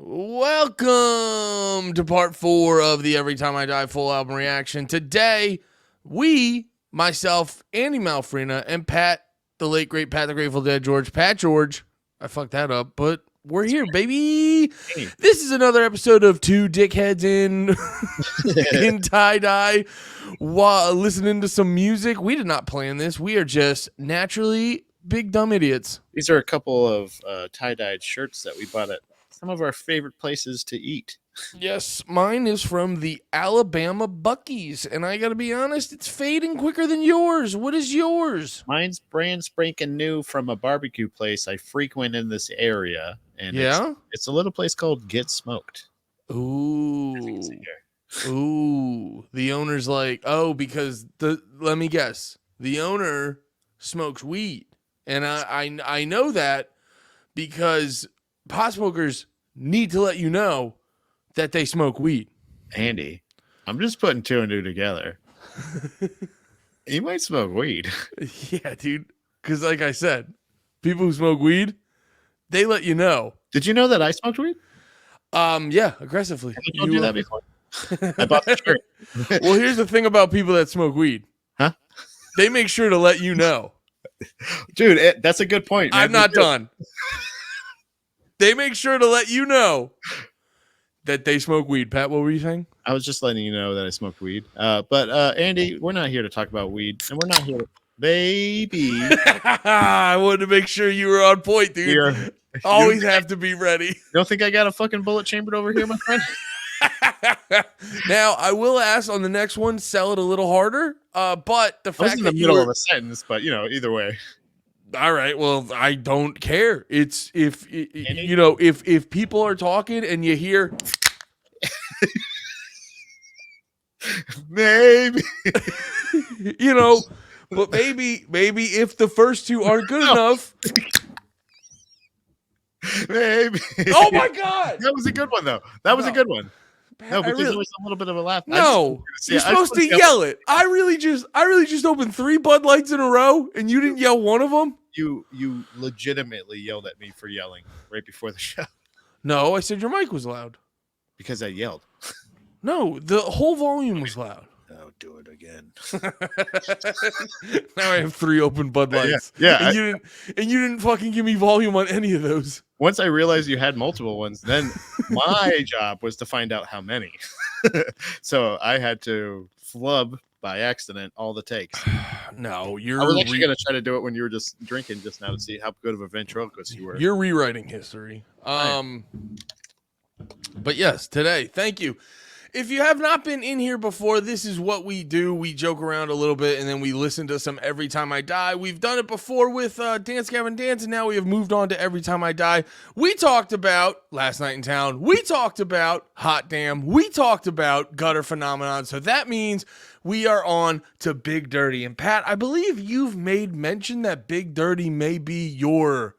Welcome to part 4 of the Every Time I Die full album reaction. Today, myself, Andy Malfrina, and Pat, the late great Pat the Grateful Dead George. Pat George. I fucked that up, but we're here, baby. Hey. This is another episode of Two Dickheads in tie-dye while listening to some music. We did not plan this. We are just naturally big dumb idiots. These are a couple of tie-dyed shirts that we bought at some of our favorite places to eat. Yes, mine is from the Alabama Buc-ee's, and I gotta be honest, it's fading quicker than yours. What is yours? Mine's brand spanking new from a barbecue place I frequent in this area, and Yeah? it's a little place called Get Smoked. Ooh. See here. Ooh. The owner's like, oh, because let me guess, the owner smokes weed. And I know that because pot smokers need to let you know that they smoke weed. Andy, I'm just putting two and two together. You might smoke weed. Yeah, dude. Because like I said, people who smoke weed, they let you know. Did you know that I smoked weed? Yeah, aggressively. I told you that before. I bought the shirt. Well, here's the thing about people that smoke weed. Huh? They make sure to let you know. Dude, that's a good point, man. I'm not done. They make sure to let you know that they smoke weed. Pat, what were you saying? I was just letting you know that I smoked weed. But Andy, we're not here to talk about weed, and we're not here to... Baby. I wanted to make sure you were on point, dude. Always have to be ready. You don't think I got a fucking bullet chambered over here, my friend? Now, I will ask on the next one, sell it a little harder. But the fact I was in the middle of a sentence, but either way. All right. Well, I don't care. It's if people are talking and you hear maybe but maybe if the first two aren't good enough. Maybe. Oh my God. That was a good one though. That was a good one. No, because there was a little bit of a laugh. No, you're supposed to yell it. I really just opened 3 Bud Lights in a row, and you didn't yell one of them. You legitimately yelled at me for yelling right before the show. No, I said your mic was loud. Because I yelled. No, the whole volume was loud. I'll do it again. Now I have 3 open Bud Lights. Yeah. And you didn't fucking give me volume on any of those. Once I realized you had multiple ones, then my job was to find out how many. So I had to flub by accident all the takes. No, I was actually going to try to do it when you were just drinking just now to see how good of a ventriloquist you were. You're rewriting history. But yes, today, thank you. If you have not been in here before, this is what we do. We joke around a little bit, and then we listen to some Every Time I Die. We've done it before with Dance Gavin Dance, and now we have moved on to Every Time I Die. We talked about Last Night in Town. We talked about Hot Damn. We talked about Gutter Phenomenon. So that means we are on to Big Dirty. And Pat, I believe you've made mention that Big Dirty may be your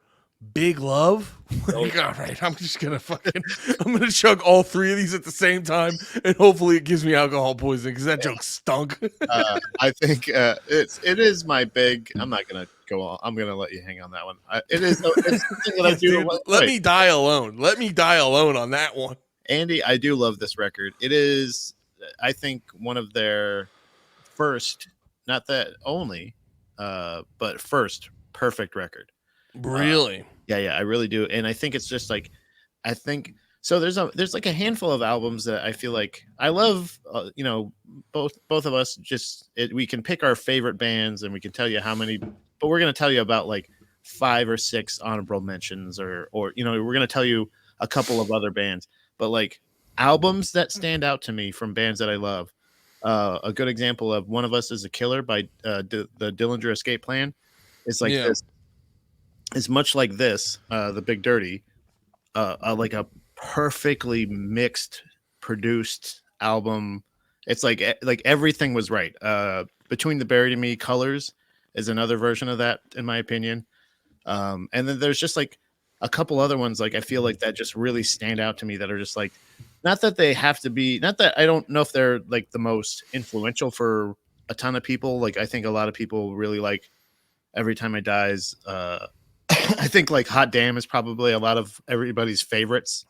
big love. Like, all right, I'm gonna chug all 3 of these at the same time, and hopefully it gives me alcohol poisoning because that joke stunk. I think it is my big. I'm not gonna go on. I'm gonna let you hang on that one. It's something that I do. Dude, let me die alone. Let me die alone on that one. Andy, I do love this record. It is, I think, one of their first, not that only, but first perfect record. Really? Yeah, I really do. And I think it's just like, so there's like a handful of albums that I feel like I love, both of us we can pick our favorite bands and we can tell you how many, but we're going to tell you about like 5 or 6 honorable mentions or we're going to tell you a couple of other bands, but like albums that stand out to me from bands that I love. A good example of One of Us is a Killer by the Dillinger Escape Plan. It's like this. It's much like this, the Big Dirty, like a perfectly mixed, produced album. It's like everything was right. Between the Buried and Me, Colors is another version of that, in my opinion. And then there's just like a couple other ones, like I feel like that just really stand out to me that are just like, not that they have to be, not that I don't know if they're like the most influential for a ton of people. Like I think a lot of people really like Every Time I Die's. I think like Hot Damn is probably a lot of everybody's favorites.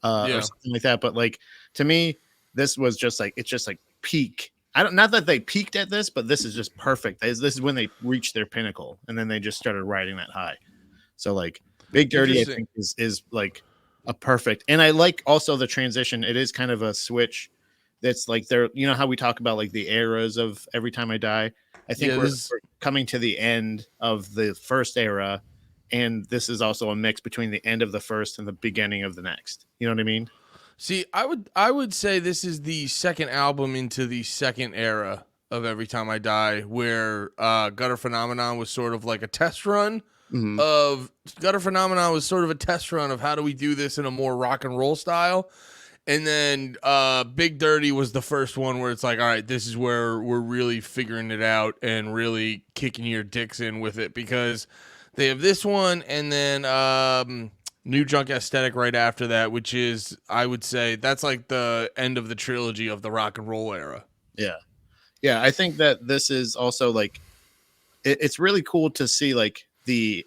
or something like that. But like to me, this was just like it's just like peak. I don't not that they peaked at this, but this is just perfect. This is when they reached their pinnacle, and then they just started riding that high. So like Big Dirty, I think is like a perfect. And I like also the transition. It is kind of a switch. That's like there, you know how we talk about like the eras of Every Time I Die. I think we're coming to the end of the first era, and this is also a mix between the end of the first and the beginning of the next. You know what I mean? See, I would say this is the second album into the second era of Every Time I Die, where Gutter Phenomenon was sort of like a test run. Gutter Phenomenon was sort of a test run of how do we do this in a more rock and roll style. And then Big Dirty was the first one where it's like, all right, this is where we're really figuring it out and really kicking your dicks in with it, because they have this one and then New Junk Aesthetic right after that, which is, I would say, that's like the end of the trilogy of the rock and roll era. Yeah. Yeah, I think that this is also like, it's really cool to see like the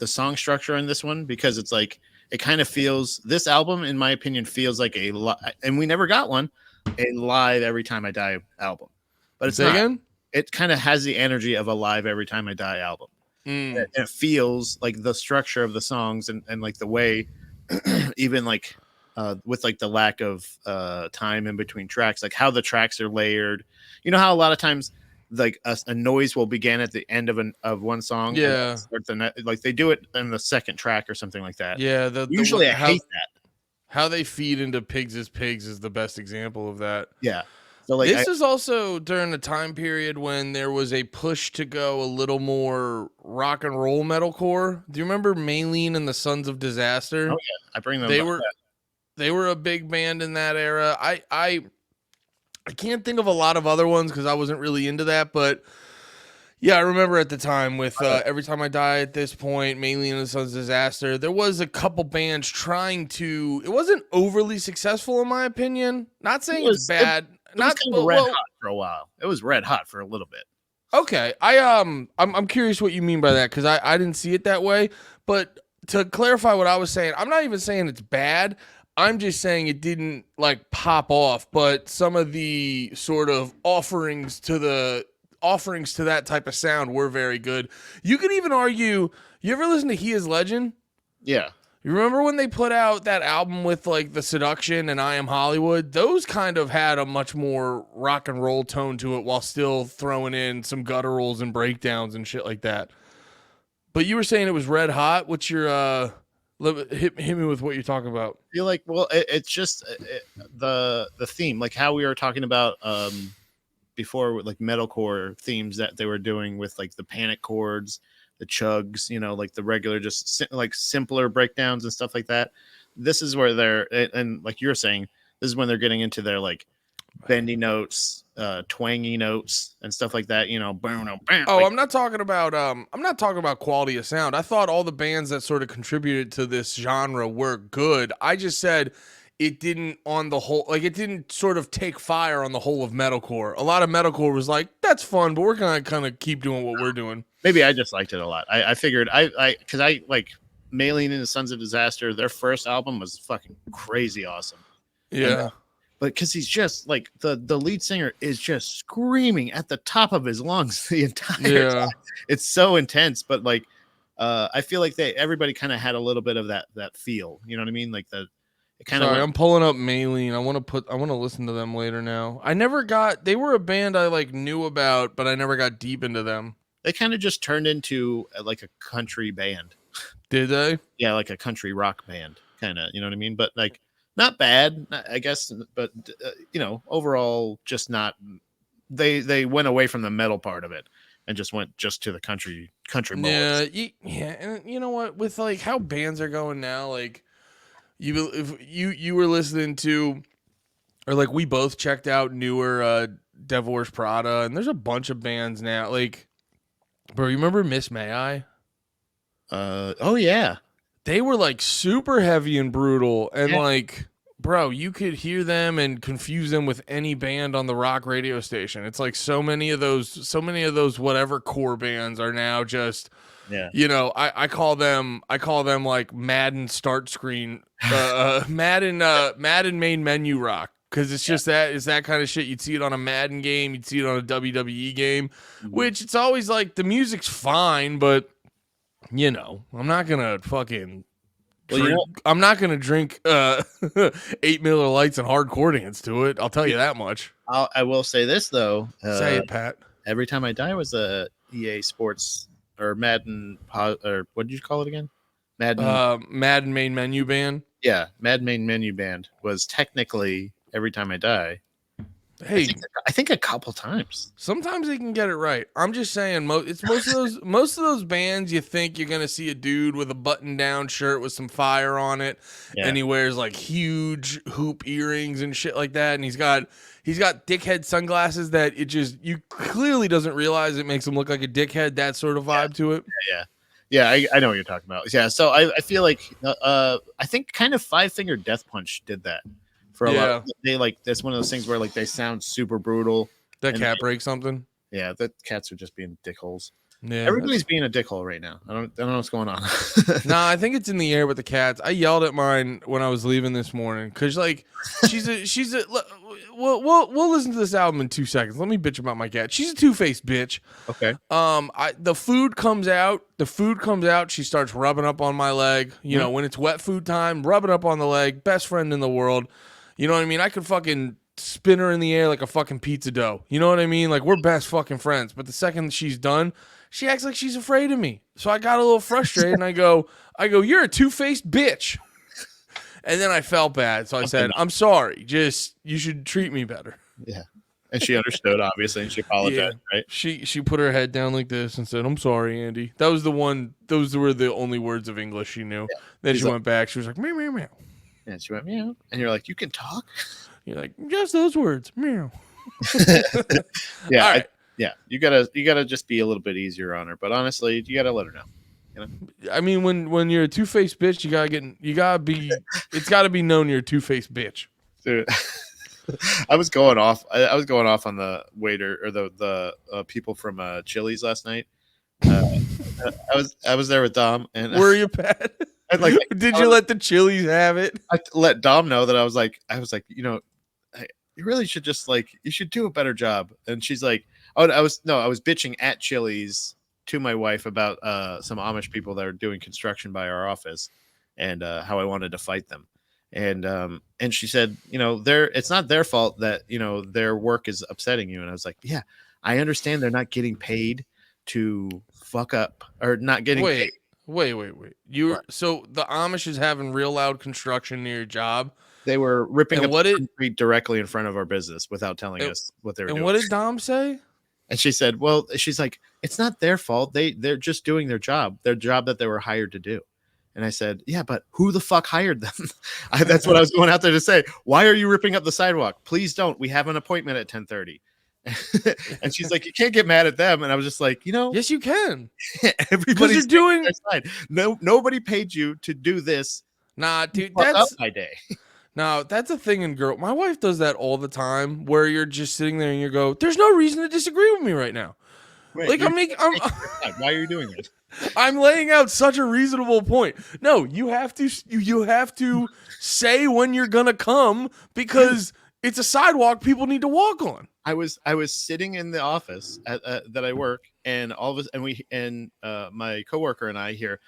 song structure in this one, because it's like, it kind of feels, this album, in my opinion, feels like and we never got one, a live Every Time I Die album. But it's not. It kind of has the energy of a live Every Time I Die album. And it feels like the structure of the songs and like the way, even like with like the lack of time in between tracks, like how the tracks are layered. You know how a lot of times like a noise will begin at the end of one song, like they do it in the second track or something like that. Usually I hate that. How they feed into Pigs is the best example of that. So like this is also during a time period when there was a push to go a little more rock and roll metalcore. Do you remember Maylene and the Sons of Disaster? Oh yeah, I bring them. They were a big band in that era. I can't think of a lot of other ones because I wasn't really into that, but yeah, I remember at the time with Every Time I Die at this point, Maylene and the Sons of Disaster, there was a couple bands trying to, it wasn't overly successful in my opinion. Not saying it's bad. It was kind of red hot for a while. It was red hot for a little bit. Okay. I'm curious what you mean by that, because I didn't see it that way. But to clarify what I was saying, I'm not even saying it's bad. I'm just saying it didn't like pop off, but some of the sort of offerings to that type of sound were very good. You could even argue, you ever listen to He Is Legend? Yeah. You remember when they put out that album with like The Seduction and I Am Hollywood? Those kind of had a much more rock and roll tone to it while still throwing in some gutturals and breakdowns and shit like that. But you were saying it was red hot. What's your hit me with what you're talking about? I feel like, well, it's just the theme, like how we were talking about before with like metalcore themes that they were doing with like the panic chords, the chugs, you know, like the regular just like simpler breakdowns and stuff like that. This is where they're, and like you're saying, this is when they're getting into their like bendy notes, twangy notes and stuff like that, you know. I'm not talking about quality of sound. I thought all the bands that sort of contributed to this genre were good. I just said it didn't on the whole, like it didn't sort of take fire on the whole of metalcore. A lot of metalcore was like, that's fun, but we're gonna kind of keep doing what we're doing. Maybe I just liked it a lot. I figured because I like Maylene and the Sons of Disaster, their first album was fucking crazy awesome. Yeah. But because he's just like the lead singer is just screaming at the top of his lungs the entire time. It's so intense, but like I feel like everybody kind of had a little bit of that feel. You know what I mean? Like I'm pulling up Maylene. I want to listen to them later now. They were a band I like knew about, but I never got deep into them. They kind of just turned into like a country band. Did they? Yeah, like a country rock band, kind of. You know what I mean? But like. Not bad, I guess, but you know, overall, just not. They went away from the metal part of it and just went to the country mode. Yeah, and you know what? With like how bands are going now, like if you were listening to, or like we both checked out newer Devil Wears Prada, and there's a bunch of bands now. Like, bro, you remember Miss May I? Oh yeah. They were like super heavy and brutal, and like, bro, you could hear them and confuse them with any band on the rock radio station. It's like so many of those whatever core bands are now just Yeah. You know, I call them like Madden start screen, Madden main menu rock, because it's just it's that kind of shit. You'd see it on a Madden game, you'd see it on a WWE game, which it's always like the music's fine, but you know, I'm not gonna fucking. I'm not gonna drink 8 Miller Lights and hardcore dance to it. I'll tell you that much. I will say this though. Say it, Pat. Every Time I Die was a EA Sports or Madden or what did you call it again? Madden main menu band. Yeah, Madden main menu band was technically Every Time I Die. Hey, I think a couple times. Sometimes they can get it right. I'm just saying, it's most of those bands. You think you're gonna see a dude with a button-down shirt with some fire on it, and he wears like huge hoop earrings and shit like that, and he's got dickhead sunglasses that you clearly doesn't realize it makes him look like a dickhead. That sort of vibe to it. Yeah. I know what you're talking about. Yeah, so I feel like I think kind of Five Finger Death Punch did that. For a lot, they like that's one of those things where like they sound super brutal. That cat breaks something. Yeah, the cats are just being dickholes. Yeah, everybody's being a dickhole right now. I don't know what's going on. Nah, I think it's in the air with the cats. I yelled at mine when I was leaving this morning because like she's a. We'll listen to this album in 2 seconds. Let me bitch about my cat. She's a two-faced bitch. Okay. The food comes out. She starts rubbing up on my leg. You know, when it's wet food time, rubbing up on the leg. Best friend in the world. You know what I mean? I could fucking spin her in the air like a fucking pizza dough. You know what I mean? Like, we're best fucking friends. But the second she's done, she acts like she's afraid of me. So I got a little frustrated, and I go, you're a two-faced bitch. And then I felt bad, so I said, I'm sorry. Just, you should treat me better. Yeah. And she understood, obviously, and she apologized, right? She put her head down like this and said, I'm sorry, Andy. Those were the only words of English she knew. Yeah. Then she went back. She was like, meow, meow, meow. And she went, meow. And you're like, you can talk? You're like, just those words, meow. Yeah. Right. You gotta just be a little bit easier on her. But honestly, you gotta let her know. You know? I mean, when you're a two-faced bitch, it's gotta be known you're a two-faced bitch. Dude. I was going off on the waiter or the people from Chili's last night. I was there with Dom, and were you, Pat? Like, did you let the Chili's have it? I let Dom know that I was like, you know, you really should just like, you should do a better job. And she's like, I was bitching at Chili's to my wife about some Amish people that are doing construction by our office and how I wanted to fight them. And she said, you know, it's not their fault that, you know, their work is upsetting you. And I was like, yeah, I understand they're not getting paid to fuck up or not getting paid. Wait. So the Amish is having real loud construction near your job. They were ripping up concrete directly in front of our business without telling us what they were doing. And what did Dom say? And she said, well, she's like, it's not their fault. They're just doing their job that they were hired to do. And I said, yeah, but who the fuck hired them? That's what I was going out there to say. Why are you ripping up the sidewalk? Please don't. We have an appointment at 10:30. And she's like, you can't get mad at them. And I was just like, you know, yes, you can. Everybody's doing their side. No, nobody paid you to do this. Nah, dude, that's my day. No, that's a thing in girl. My wife does that all the time, where you're just sitting there and you go, "There's no reason to disagree with me right now." Wait, like why are you doing this? I'm laying out such a reasonable point. No, you have to say when you're gonna come because it's a sidewalk people need to walk on. I was sitting in the office that I work, and all of us, and my coworker and I hear,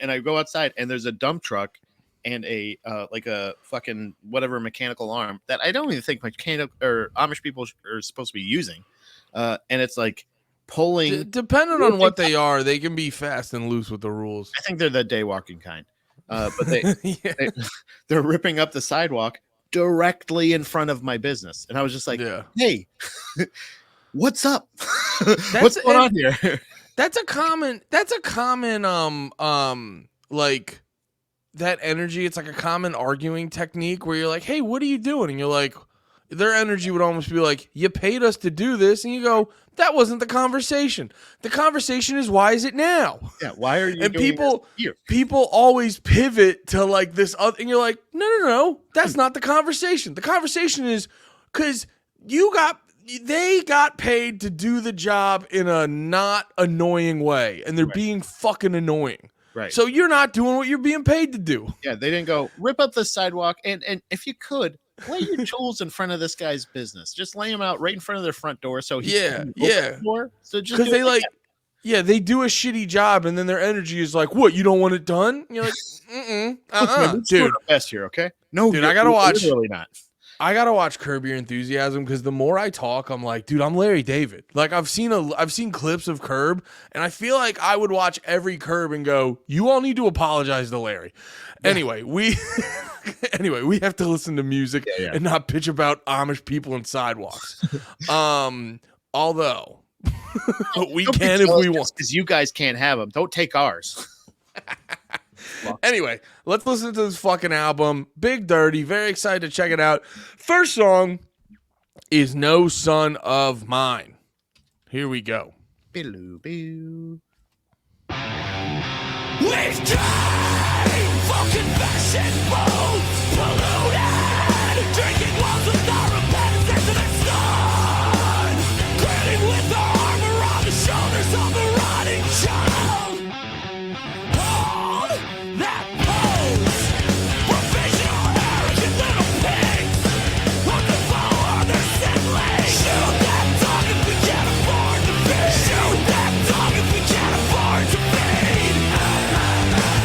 and I go outside, and there's a dump truck and a like a fucking whatever mechanical arm that I don't even think mechanical or Amish people are supposed to be using, and it's like pulling. Depending on what they are, they can be fast and loose with the rules. I think they're the day walking kind, but they're ripping up the sidewalk directly in front of my business, and I was just like, hey, what's up? What's going on here? That's a common like that energy. It's like a common arguing technique where you're like, hey, what are you doing? And you're like, their energy would almost be like, you paid us to do this. And you go, that wasn't the conversation. The conversation is, why is it now? Yeah. Why are you and doing people always pivot to like this other, and you're like, no. That's not the conversation. The conversation is because you got they got paid to do the job in a not annoying way, and they're Right. being fucking annoying. Right. So you're not doing what you're being paid to do. Yeah, they didn't go rip up the sidewalk, and if you could lay your tools in front of this guy's business, just lay them out right in front of their front door, so he Yeah, can open yeah. the door. So just Because do they it like, that. yeah, they do a shitty job, and then their energy is like, "What? You don't want it done?" And you're like, Look, man, we're doing dude. our best here, okay? No, Dude, you're- I gotta you're watch- Literally not. I gotta watch Curb Your Enthusiasm because the more I talk, I'm like, dude, I'm Larry David. Like I've seen clips of Curb, and I feel like I would watch every Curb and go, you all need to apologize to Larry. Yeah. Anyway, we have to listen to music Yeah. and not bitch about Amish people and sidewalks. Although we Don't be can if jealous we just want. 'cause you guys can't have them. Don't take ours. Anyway, let's listen to this fucking album. Big Dirty. Very excited to check it out. First song is No Son of Mine. Here we go. Boo-boo. We've tried for confession booths, polluted, drinking walls with our repentance and it's done. Grinning with our armor on the shoulders of the rotting child. Hold that pose, provisional arrogant little pigs who devour their siblings. Shoot that dog if we can't afford to feed. Shoot that dog if we can't afford to feed.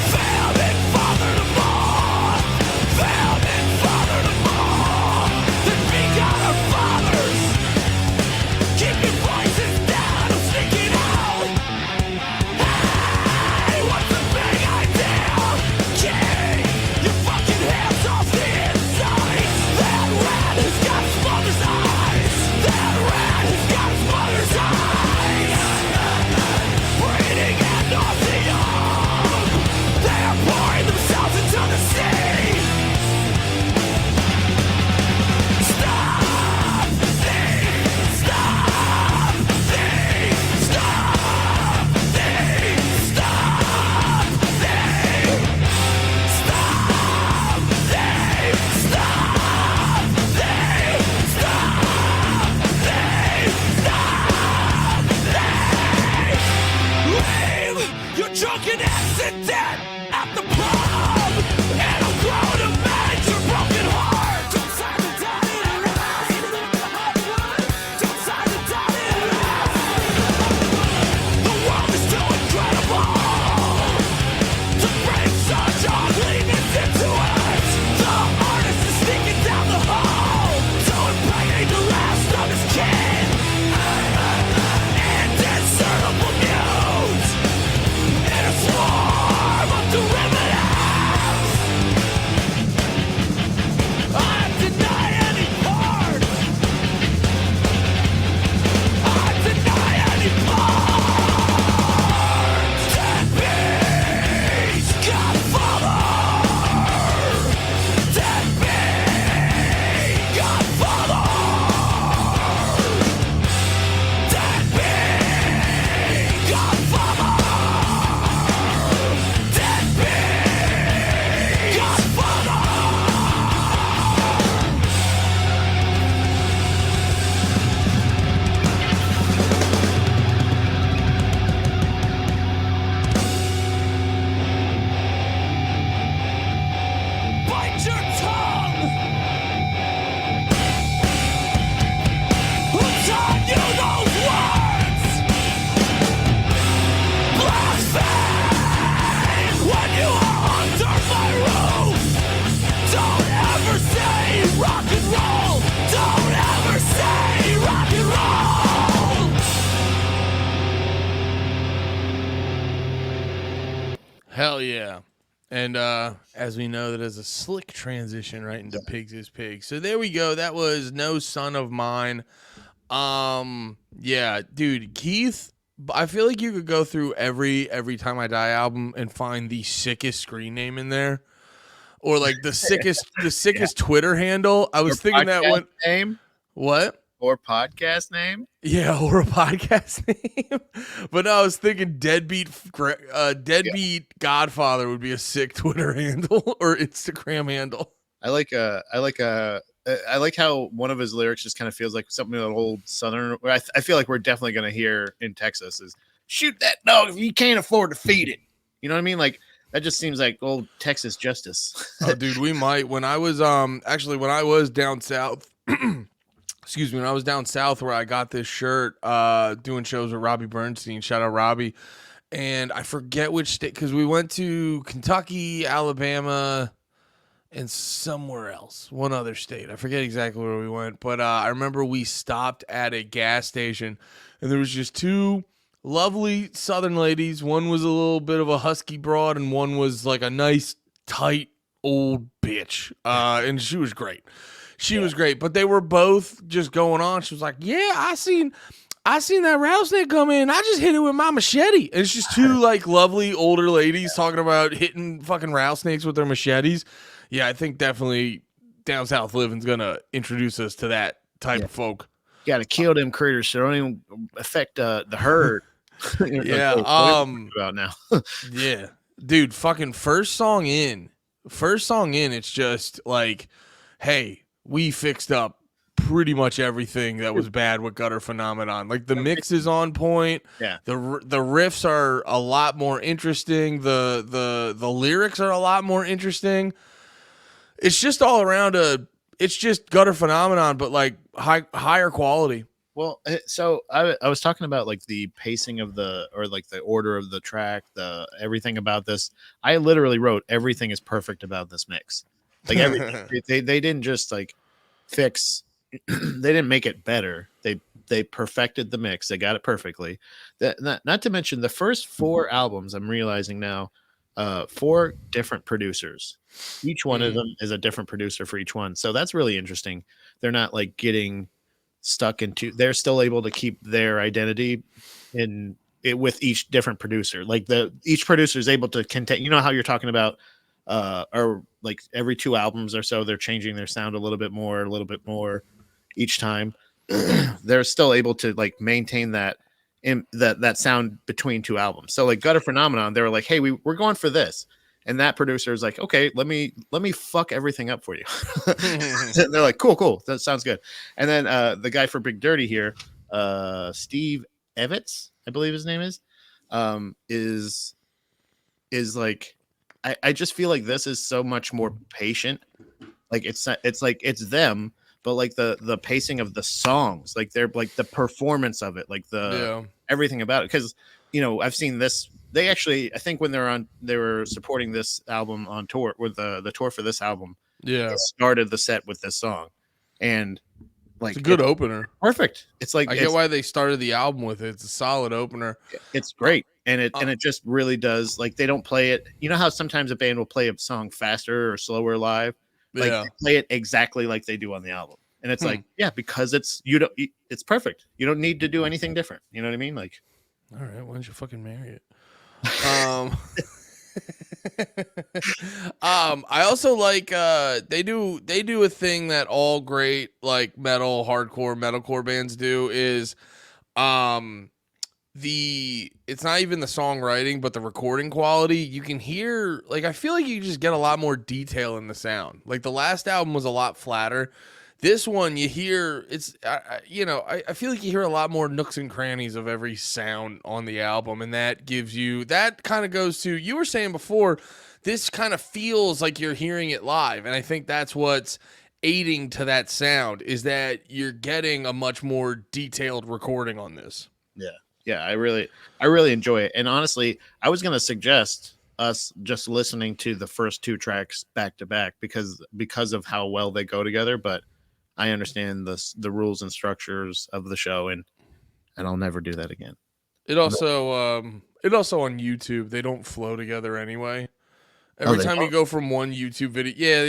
Failed and fathered them all. Failed and fathered them all. Then we got our fathers. Keep your voices down, I'm sneaking out. Hey, what's the big idea? King, your fucking hands off the inside. That rat has got his mother's eyes. That rat has got his mother's eyes. Breeding and nauseum. They are pouring themselves into the sea. Stop these, stop these, stop these, stop these, stop these, stop these, stop these. Leave your drunken accident at the pub, and I'll grow to mend your broken heart. Don't sign the dotted line. Don't sign the dotted line. The world is too incredible to bring such ugliness into it. The artist is sneaking down the hall to impregnate the last of his kin. Indiscernible muse in a swarm of derivatives. I deny any part. I deny any part. Deadbeat Godfather. Deadbeat Godfather. Deadbeat Godfather. Deadbeat Godfather. Bite your tongue. Who taught you those words? Blaspheme when you are under my roof. Don't ever say rock and roll. Don't ever say rock and roll. Hell yeah. And as we know, that is a slick transition right into Pigs is Pigs. So there we go. That was No Son of Mine. Yeah, dude, Keith, I feel like you could go through every Time I Die album and find the sickest screen name in there. Or like the sickest Twitter handle. I was Or thinking that podcast one. name What? or podcast name. Yeah, or a podcast name. But no, I was thinking Deadbeat Godfather would be a sick Twitter handle or Instagram handle. I like a I like how one of his lyrics just kind of feels like something an old Southern. I feel like we're definitely going to hear in Texas is shoot that dog if you can't afford to feed it. You know what I mean? Like that just seems like old Texas justice. Oh, dude, we might. When I was actually when I was down south, excuse me, when I was down south where I got this shirt, doing shows with Robbie Bernstein. Shout out Robbie. And I forget which state because we went to Kentucky, Alabama, and somewhere else, one other state. I forget exactly where we went, but I remember we stopped at a gas station, and there was just two lovely Southern ladies. One was a little bit of a husky broad, and one was like a nice, tight old bitch. And she was great. She was great, but they were both just going on. She was like, "Yeah, I seen that rattlesnake come in. I just hit it with my machete." And it's just two like lovely older ladies talking about hitting fucking rattlesnakes with their machetes. Yeah, I think definitely down south living's gonna introduce us to that type of folk. Got to kill them critters so they don't even affect the herd. Yeah. Like, what are we about now? Yeah, dude. Fucking first song in, it's just like, hey, we fixed up pretty much everything that was bad with Gutter Phenomenon. Like the mix is on point. Yeah. The riffs are a lot more interesting. The lyrics are a lot more interesting. It's just all around it's just Gutter Phenomenon, but like higher quality. Well, so I was talking about like the pacing of like the order of the track, everything about this. I literally wrote everything is perfect about this mix. Like everything. they didn't just like fix. They didn't make it better. They perfected the mix. They got it perfectly. Not to mention the first 4 albums. I'm realizing now. 4 different producers. Each one of them is a different producer for each one. So that's really interesting. They're not like getting stuck into, they're still able to keep their identity in it with each different producer. Like each producer is able to contain, you know how you're talking about, or like every 2 albums or so, they're changing their sound a little bit more each time. They're still able to like maintain that that sound between 2 albums. So like Gutter Phenomenon, they were like, hey, we're going for this. And that producer is like, okay, let me fuck everything up for you. They're like, cool. That sounds good. And then the guy for Big Dirty here, Steve Evans, I believe his name is like, I just feel like this is so much more patient. Like it's like it's them, but like the pacing of the songs, like they're like the performance of it, like everything about it. Because I've seen this. They actually, I think when they were supporting this album on tour with the tour for this album. Yeah, they started the set with this song, and like it's a good opener. Perfect. It's like I get why they started the album with it. It's a solid opener. It's great, and it just really does. Like they don't play it. You know how sometimes a band will play a song faster or slower live. Like they play it exactly like they do on the album. And it's like, yeah, because it's perfect. You don't need to do anything different. You know what I mean? Like, all right, why don't you fucking marry it? I also like they do a thing that all great like metalcore bands do is it's not even the songwriting, but the recording quality. You can hear, like, I feel like you just get a lot more detail in the sound. Like the last album was a lot flatter. This one, you hear I feel like you hear a lot more nooks and crannies of every sound on the album, and that kind of goes to, you were saying before, this kind of feels like you're hearing it live, and I think that's what's aiding to that sound, is that you're getting a much more detailed recording on this. Yeah, I really enjoy it. And honestly, I was going to suggest us just listening to the first 2 tracks back to back because of how well they go together. But I understand the rules and structures of the show, and I'll never do that again. It also on YouTube, they don't flow together anyway. Every time you go from one YouTube video,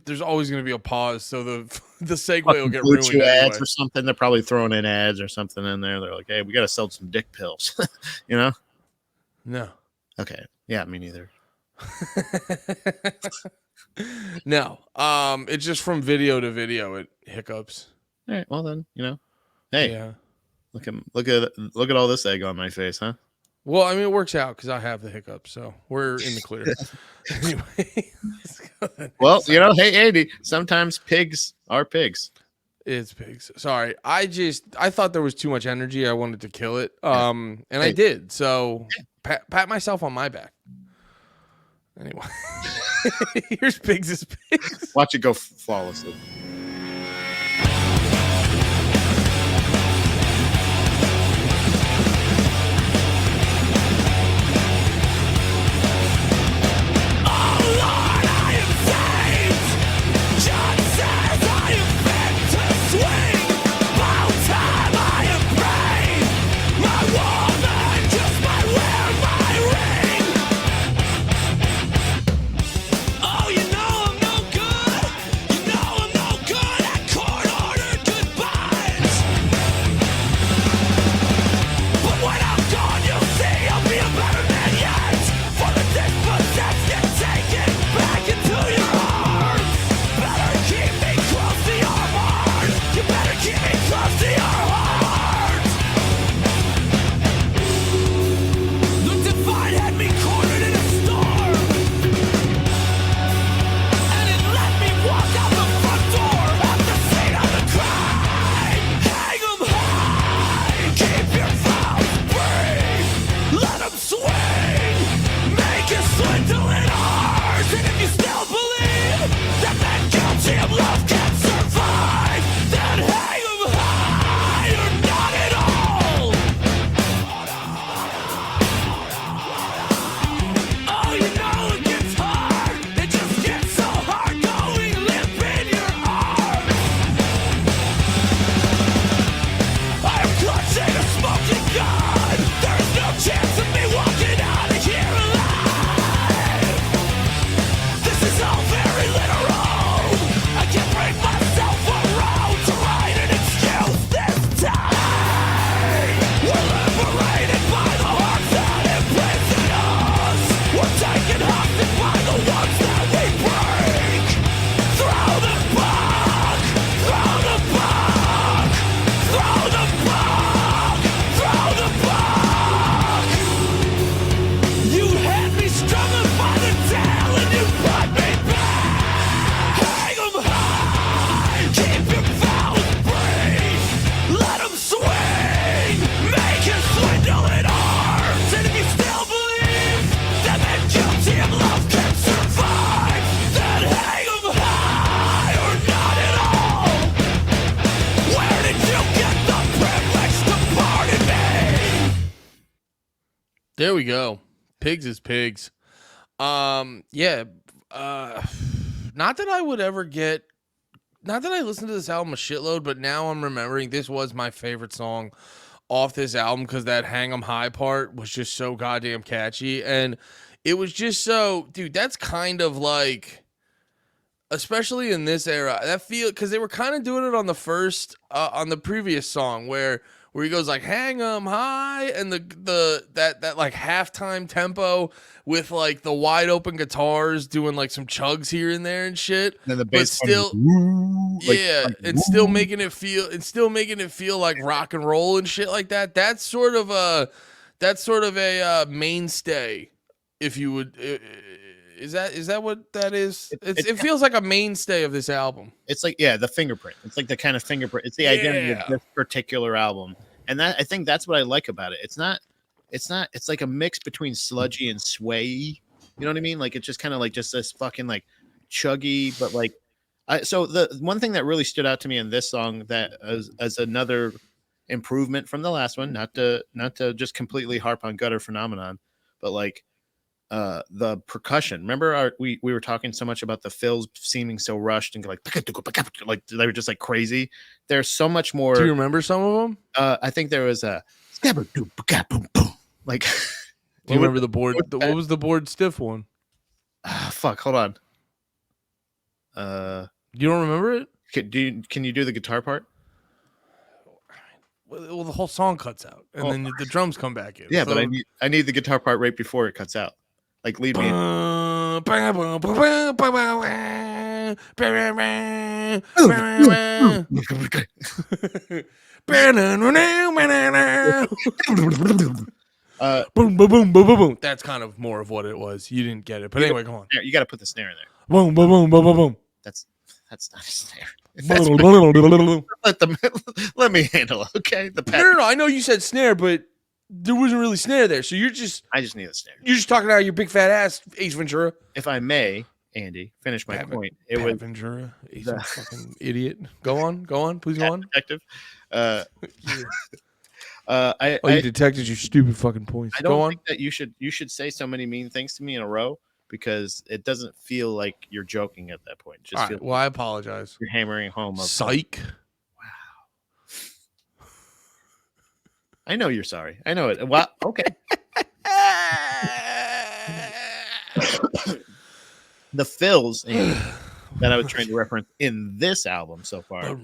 there's always going to be a pause, so the segue will get ruined. Anyway. Ads or something. They're probably throwing in ads or something in there. They're like, hey, we got to sell some dick pills, No. Okay. Yeah, me neither. No. It's just from video to video. It hiccups. All right. Well then, hey. Yeah. Look at all this egg on my face, huh? Well, I mean, it works out because I have the hiccups, so we're in the clear. Anyway, let's go to the Well, next you know, hey Andy, sometimes pigs are pigs. It's pigs. Sorry. I thought there was too much energy. I wanted to kill it. And I Hey. did. So pat myself on my back. Anyway. Here's Pigs is Pigs. Watch it go flawlessly. There we go. Pigs is Pigs. Yeah. Not that I would ever get, not that I listened to this album a shitload, but now I'm remembering this was my favorite song off this album because that Hang 'em High part was just so goddamn catchy. And it was just so, dude, that's kind of like, especially in this era, that feel, because they were kind of doing it on the first, on the previous song where he goes like hang 'em high, and that like halftime tempo with like the wide open guitars doing like some chugs here and there and shit. And then the But bass still, and still making it feel like rock and roll and shit like that. That's sort of a mainstay, if you would. Is that what that is? It feels like a mainstay of this album. It's like, yeah, the fingerprint. It's like the kind of fingerprint. It's the identity of this particular album. And that, I think that's what I like about it. It's like a mix between sludgy and sway. You know what I mean? Like, it's just kind of like just this fucking like chuggy, but like, so the one thing that really stood out to me in this song that as another improvement from the last one, not to just completely harp on Gutter Phenomenon, but like, the percussion. Remember we were talking so much about the fills seeming so rushed and like they were just like crazy. There's so much more. Do you remember some of them? I think there was a like. Do you remember the board? What was the board stiff one? Fuck, hold on. You don't remember it? Can you do the guitar part? Well, the whole song cuts out, and then the drums come back in. Yeah, so, but I need the guitar part right before it cuts out. Like, lead me in. boom, boom, boom, boom, boom, boom. That's kind of more of what it was. You didn't get it, but anyway, go on. You got to put the snare in there. Boom, boom, boom, boom, boom, boom. That's not a snare. That's let me handle it, okay? No. I know you said snare, but there wasn't really snare there. So I just need a snare. you're just talking out of your big fat ass, Ace Ventura. If I may, Andy, finish my point. It was Ventura, Ace fucking idiot. Go on, please go on. Detective. You I detected your stupid fucking points. I Go don't on. think that you should say so many mean things to me in a row because it doesn't feel like you're joking at that point. Just All feel right, well, I apologize. you're hammering home. Psych. I know you're sorry. I know it. Well, okay. The fills that I was trying to reference in this album so far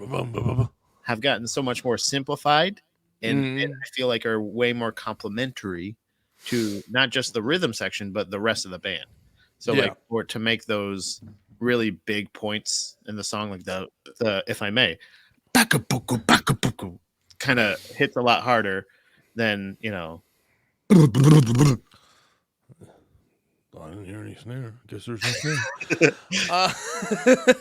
have gotten so much more simplified and I feel like are way more complementary to not just the rhythm section, but the rest of the band. So like or to make those really big points in the song, like the if I may, kind of hits a lot harder than, you know. I didn't hear any snare. Guess there's no snare.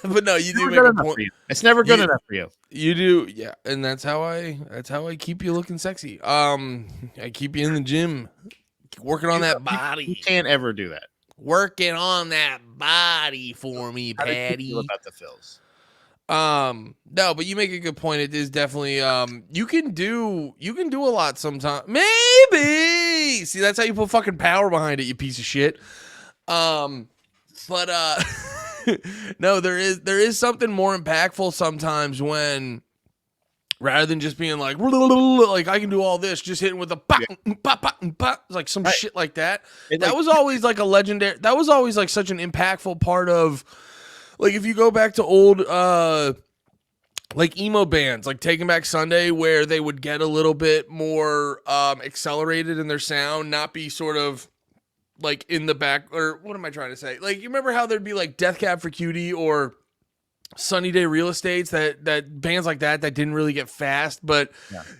But no, you do make a point. It's never good enough for you. You do, yeah, and that's how I keep you looking sexy. I keep you in the gym, working on that body. You can't ever do that. Working on that body for me, How did you Patty. feel about the fills? No, but you make a good point. It is definitely you can do a lot sometimes. Maybe. See, that's how you put fucking power behind it, you piece of shit. But no, there is something more impactful sometimes when rather than just being like I can do all this, just hitting with a like some shit like that. That was always like a legendary. That was always like such an impactful part of. Like if you go back to old like emo bands like Taking Back Sunday where they would get a little bit more accelerated in their sound, not be sort of like in the back, or what am I trying to say? Like you remember how there'd be like Death Cab for Cutie or Sunny Day Real Estates, that bands like that didn't really get fast, but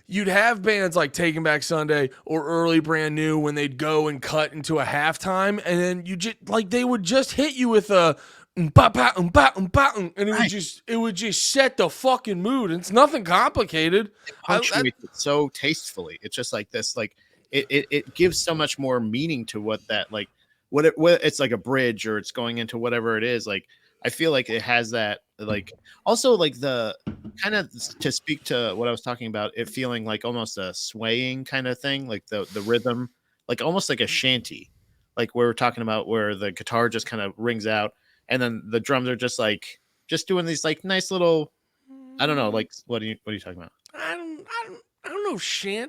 you'd have bands like Taking Back Sunday or Early Brand New when they'd go and cut into a halftime, and then you just like they would just hit you with a and it would just set the fucking mood. It's nothing complicated. It punctuates it so tastefully. It's just like this, like it gives so much more meaning to what that like what it's like a bridge or it's going into whatever it is. Like I feel like it has that like also like the kind of to speak to what I was talking about, it feeling like almost a swaying kind of thing, like the rhythm, like almost like a shanty, like we were talking about where the guitar just kind of rings out. And then the drums are just doing these like nice little, I don't know, like what are you talking about? I don't know,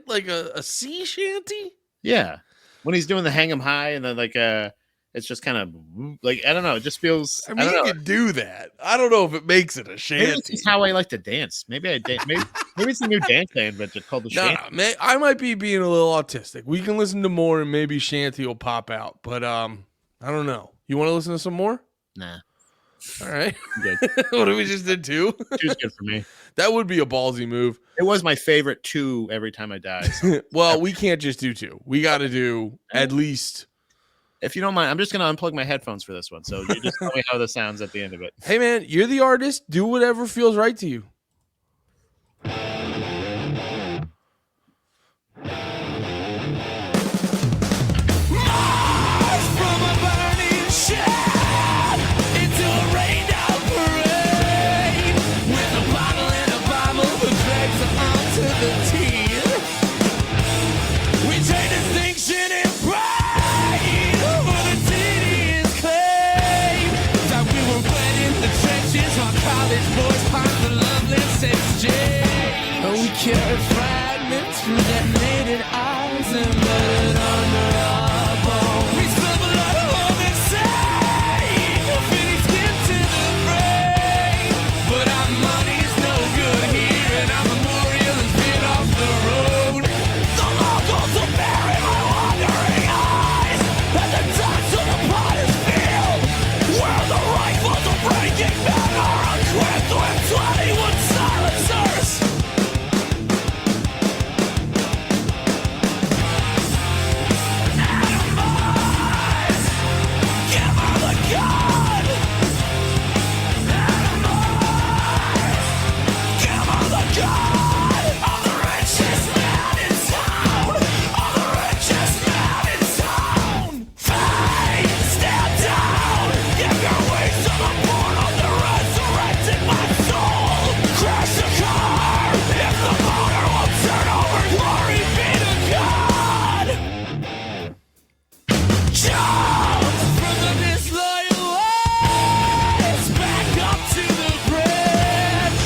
like a sea shanty. Yeah, when he's doing the hang 'em high, and then like it's just kind of like I don't know, it just feels. I mean, you could do that. I don't know if it makes it a shanty. Maybe this is how I like to dance. Maybe maybe it's a new dance I invented called the shanty. I might be being a little autistic. We can listen to more, and maybe shanty will pop out. But I don't know. You want to listen to some more? Nah. All right. Good. What did we just did 2? 2's good for me. That would be a ballsy move. It was my favorite 2 every time I die. So. Well, we can't just do 2. We got to do at least. If you don't mind, I'm just going to unplug my headphones for this one. So you just tell me how this sounds at the end of it. Hey, man, you're the artist. Do whatever feels right to you. Carry fragments through detonated eyes and let it under our bones. We stumble out of all this side, feeling skin to the brain. But our money's no good here, and our memorial has been off the road. The locals will bury my wandering eyes, and the dust of the potter's field, where the rifles of Breaking Bad are equipped with 21 silencers. God. Give her the God of the richest man in town. Of the richest man in town. Fate, stand down. Give your wings to the portal that resurrected my soul. Crash the car. If the motor will turn over, glory be to God. Jump from the disloyal waves back up to the bridge.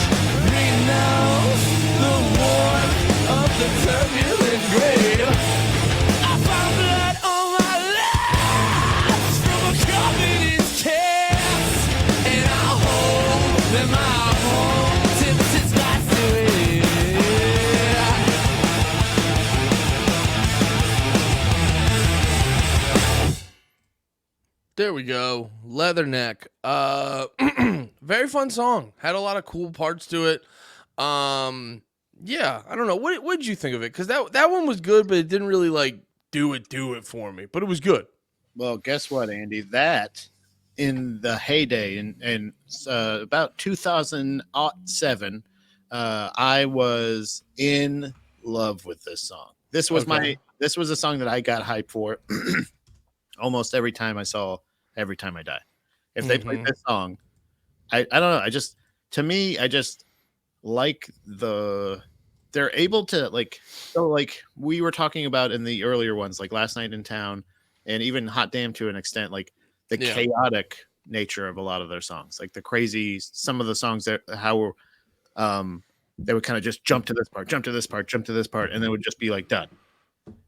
Renounce the warmth of the turbulent grave. I found blood on my lips from a communist kiss, and I hope that my home tips its glass to it. There we go. Leatherneck. Very fun song. Had a lot of cool parts to it. Yeah, I don't know. What did you think of it? Because that one was good, but it didn't really like do it for me. But it was good. Well, guess what, Andy? That in the heyday in about 2007, I was in love with this song. This was Okay. this was a song that I got hyped for almost every time I saw Every Time I Die. If they played this song, I don't know. I just like they're able to like, so like we were talking about in the earlier ones, like Last Night in Town and even Hot Damn to an extent, like the Yeah. chaotic nature of a lot of their songs, like the crazy, some of the songs that how they would kind of just jump to this part, jump to this part, jump to this part, and it would just be like done.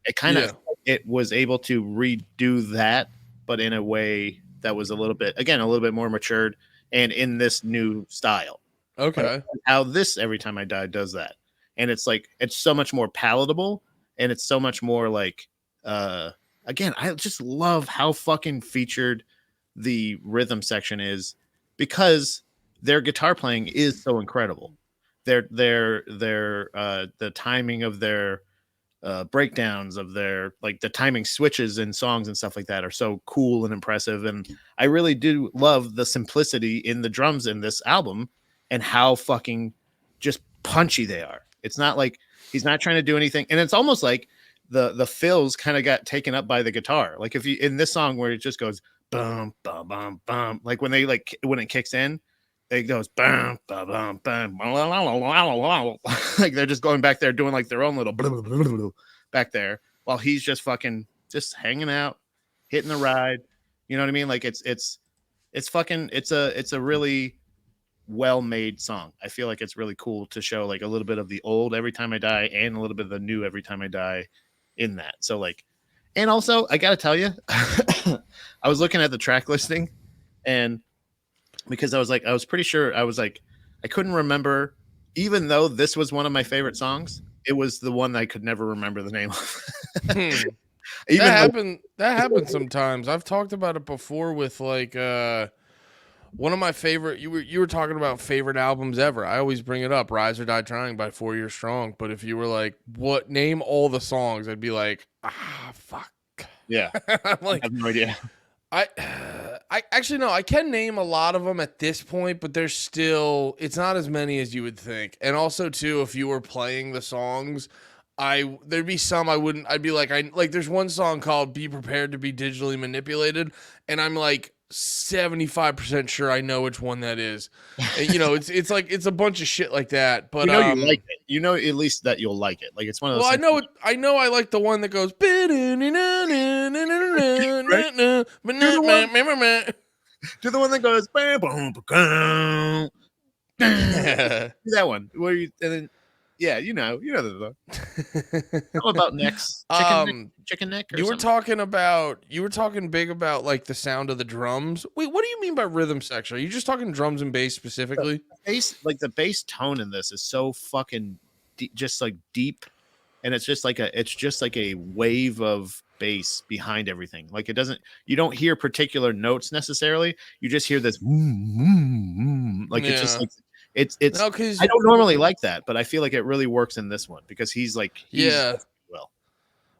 It kind of it was able to redo that, but in a way that was a little bit more matured and in this new style. Okay. How this Every Time I Die does that, and it's like it's so much more palatable, and it's so much more like again, I just love how fucking featured the rhythm section is, because their guitar playing is so incredible. The timing of their breakdowns of their, like the timing switches in songs and stuff like that are so cool and impressive. And I really do love the simplicity in the drums in this album and how fucking just punchy they are. It's not like he's not trying to do anything. And it's almost like the fills kind of got taken up by the guitar. Like if you in this song where it just goes bum bum bum bum, like when it kicks in, it goes bum bum bum bum, like they're just going back there doing like their own little blah, blah, blah, blah, back there while he's just fucking just hanging out, hitting the ride. You know what I mean? Like it's a really well-made song. I feel like it's really cool to show like a little bit of the old Every Time I Die and a little bit of the new Every Time I Die in that. So like, and also I gotta tell you, I was looking at the track listing, and because I was pretty sure I couldn't remember, even though this was one of my favorite songs, it was the one that I could never remember the name of. Even That happened sometimes. I've talked about it before with like one of my favorite, you were talking about favorite albums ever. I always bring it up, Rise or Die Trying by 4 Year Strong. But if you were like, what, name all the songs, I'd be like, fuck. Yeah. I'm like, I have no idea. I actually no, I can name a lot of them at this point, but there's still, it's not as many as you would think. And also too, if you were playing the songs, there'd be some I'd be like, there's one song called Be Prepared to Be Digitally Manipulated, and I'm like 75% sure I know which one that is. And, you know, it's like it's a bunch of shit like that. But you know, you like it. You know at least that you'll like it. Like it's one of those. Well, things I know I like the one that goes do the one that goes bam, boom, boom, do that one where you, and then you know the how about next chicken neck or you were something? you were talking big about like the sound of the drums. Wait, what do you mean by rhythm section? Are you just talking drums and bass specifically? The bass tone in this is so fucking just like deep, and it's just like a wave of bass behind everything. Like you don't hear particular notes necessarily. You just hear this like it's just like it's No, 'cause I don't normally like that, but I feel like it really works in this one because he's yeah. well.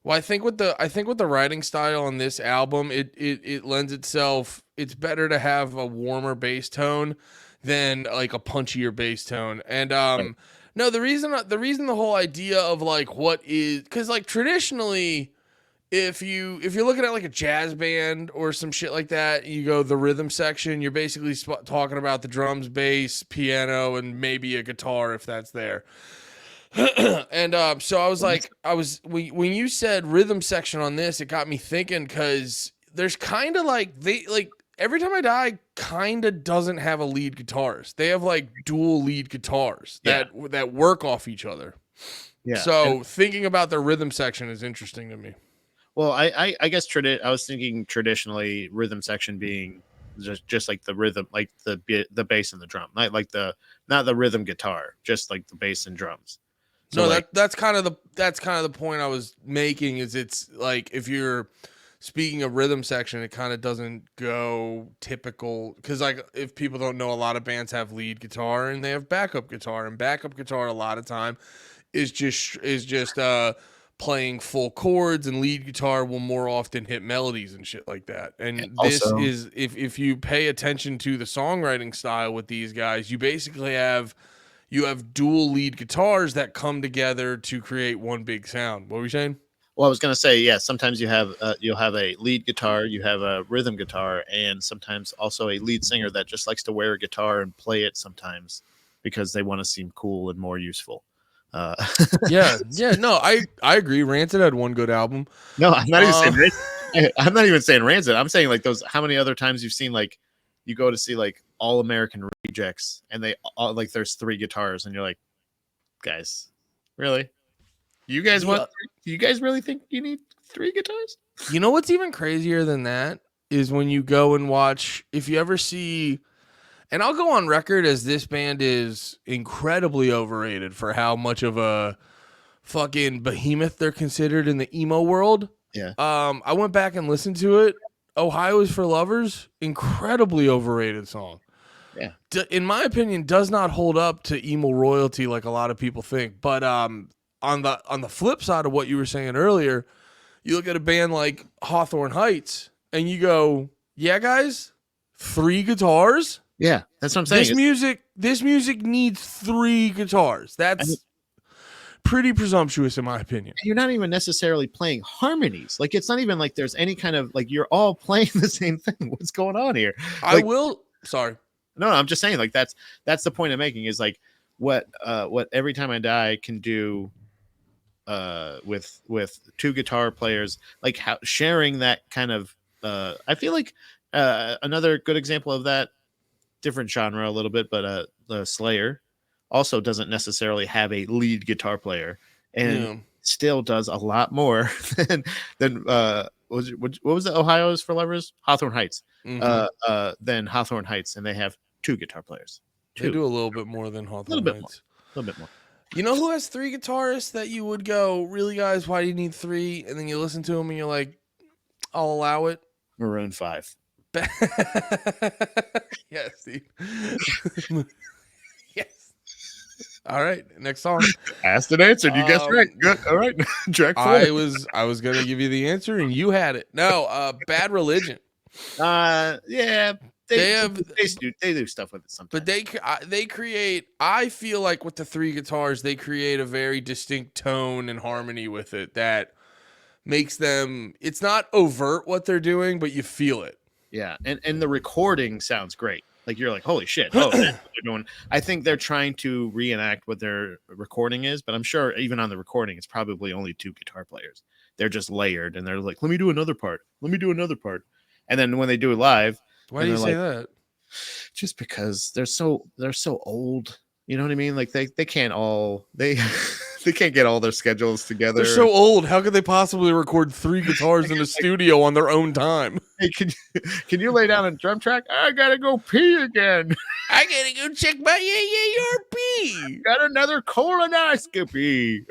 Well, I think with the writing style on this album, it lends itself. It's better to have a warmer bass tone than like a punchier bass tone. And Right. no, the whole idea of like what is, because like traditionally, if you're looking at like a jazz band or some shit like that, you go the rhythm section. You're basically talking about the drums, bass, piano, and maybe a guitar if that's there. And so I was like, when you said rhythm section on this, it got me thinking because there's kind of like Every Time I Die kind of doesn't have a lead guitarist. They have like dual lead guitars that work off each other. Yeah. So thinking about their rhythm section is interesting to me. Well, I guess I was thinking traditionally rhythm section being just like the rhythm, like the bass and the drum, not the rhythm guitar, just like the bass and drums. So No, like, that's kind of the point I was making. Is it's like if you're speaking of rhythm section, it kind of doesn't go typical because like if people don't know, a lot of bands have lead guitar and they have backup guitar, and backup guitar a lot of time is just playing full chords, and lead guitar will more often hit melodies and shit like that. And this also, is if you pay attention to the songwriting style with these guys, you basically have dual lead guitars that come together to create one big sound. What were you saying? well, I was gonna say, yeah. Sometimes you'll have a lead guitar, you have a rhythm guitar, and sometimes also a lead singer that just likes to wear a guitar and play it sometimes because they want to seem cool and more useful. Uh, Yeah. No, I agree. Rancid had one good album. no, I'm not even saying Uh, Rancid. I'm not even saying Rancid. I'm saying like those. How many other times you've seen like you go to see like All American Rejects and they all like there's 3 guitars and you're like, guys, really? You guys want? You guys really think you need 3 guitars? You know what's even crazier than that is when you go and watch. If you ever see, and I'll go on record as this band is incredibly overrated for how much of a fucking behemoth they're considered in the emo world. Yeah. I went back and listened to it. Ohio is for Lovers, incredibly overrated song. Yeah. In my opinion, does not hold up to emo royalty like a lot of people think. But on the flip side of what you were saying earlier, you look at a band like Hawthorne Heights and you go, yeah, guys, 3 guitars. Yeah, that's what I'm saying. This music needs 3 guitars. That's pretty presumptuous in my opinion. You're not even necessarily playing harmonies. Like it's not even like there's any kind of like you're all playing the same thing. What's going on here? Like, Sorry. No, I'm just saying like that's the point I'm making is like what Every Time I Die can do with 2 guitar players, like how sharing that kind of I feel like another good example of that, different genre a little bit, but Slayer also doesn't necessarily have a lead guitar player and still does a lot more than what was the Ohio's for Lovers? Hawthorne Heights. Mhm. Than Hawthorne Heights, and they have 2 guitar players. They do a little bit more than Hawthorne little bit Heights. A little bit more. You know who has 3 guitarists that you would go, really, guys? Why do you need 3? And then you listen to them and you're like, I'll allow it. Maroon 5. Yes, Steve. Yes. All right, next song. Asked and answered. You guessed right. Good. All right. Track 4. I was gonna give you the answer and you had it. No, Bad Religion. Yeah. They do stuff with it sometimes. But they create. I feel like with the 3 guitars, they create a very distinct tone and harmony with it that makes them. It's not overt what they're doing, but you feel it. Yeah, and the recording sounds great. Like you're like, holy shit! Oh, that's what they're doing. I think they're trying to reenact what their recording is, but I'm sure even on the recording, it's probably only 2 guitar players. They're just layered, and they're like, let me do another part. Let me do another part. And then when they do it live, why do you say that? Just because they're so old. You know what I mean? Like they can't all they can't get all their schedules together. They're so old. How could they possibly record 3 guitars in a studio on their own time? Hey, can you lay down a drum track? I gotta go pee again. I gotta go check my AARP. Got another colonoscopy.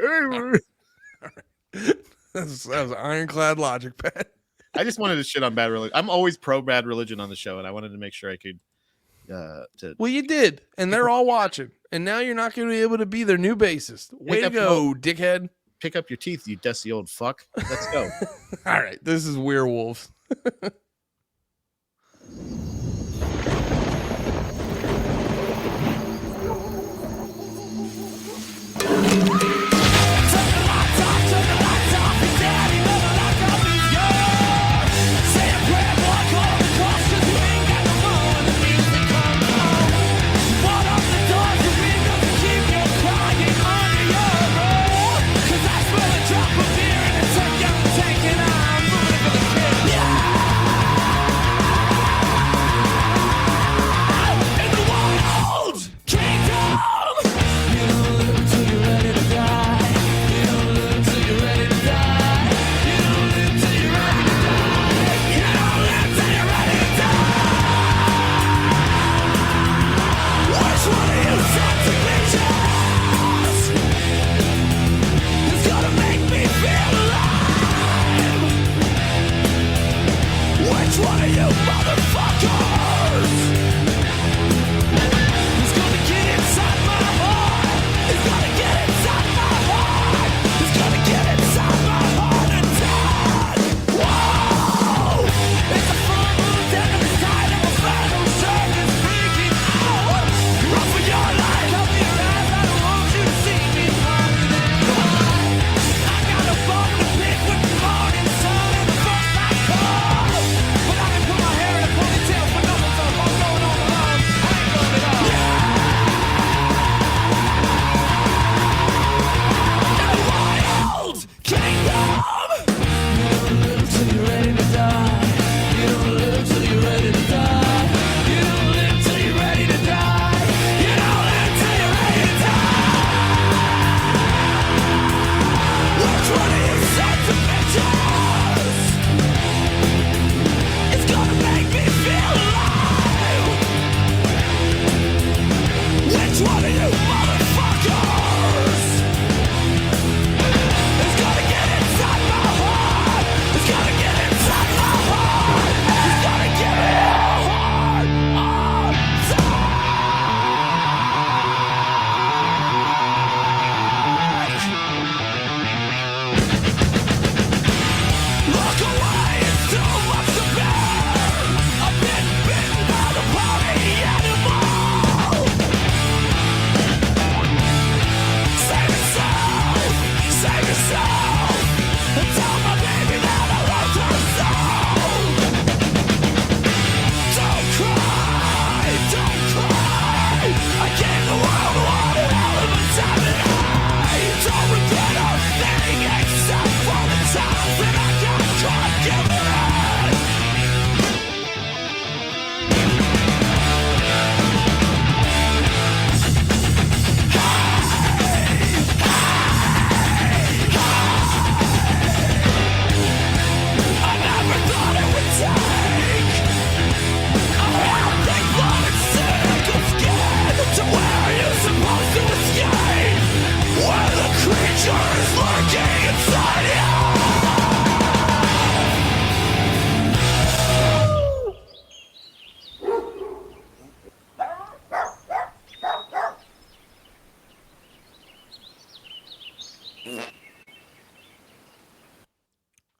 That was ironclad logic, Pat. I just wanted to shit on Bad Religion. I'm always pro Bad Religion on the show, and I wanted to make sure I could. Well, you did, and they're all watching. And now you're not going to be able to be their new bassist. Way to go, dickhead. pick up your teeth, you dusty old fuck. Let's go. All right, this is Werewolves.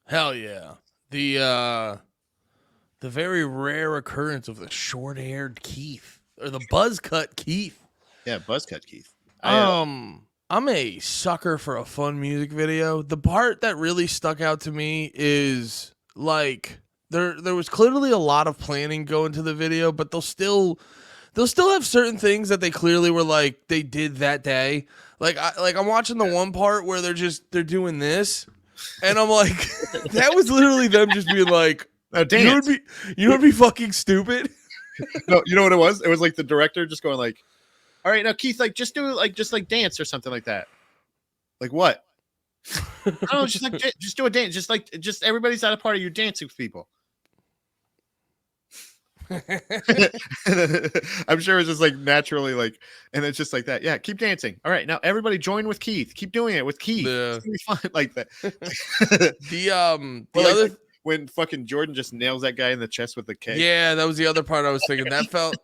Hell yeah. The very rare occurrence of the short-haired Keith or the buzz cut Keith. Yeah, Buzzcut Keith. I'm a sucker for a fun music video. The part that really stuck out to me is like there was clearly a lot of planning going to the video, but they'll still have certain things that they clearly were like they did that day. I'm watching the one part where they're doing this, and I'm like, that was literally them just being like, Oh, dance. you would be fucking stupid. No, you know what it was? It was like the director just going like, all right, now Keith, like just do dance or something like that. Like what? No, just do a dance. Just everybody's at a party, you're dancing with people. I'm sure it's just like naturally like, and it's just like that. Yeah, keep dancing. All right, now everybody join with Keith. Keep doing it with Keith. Yeah. It's gonna be fun like that. The other when fucking Jordan just nails that guy in the chest with the K. Yeah, that was the other part I was thinking. That felt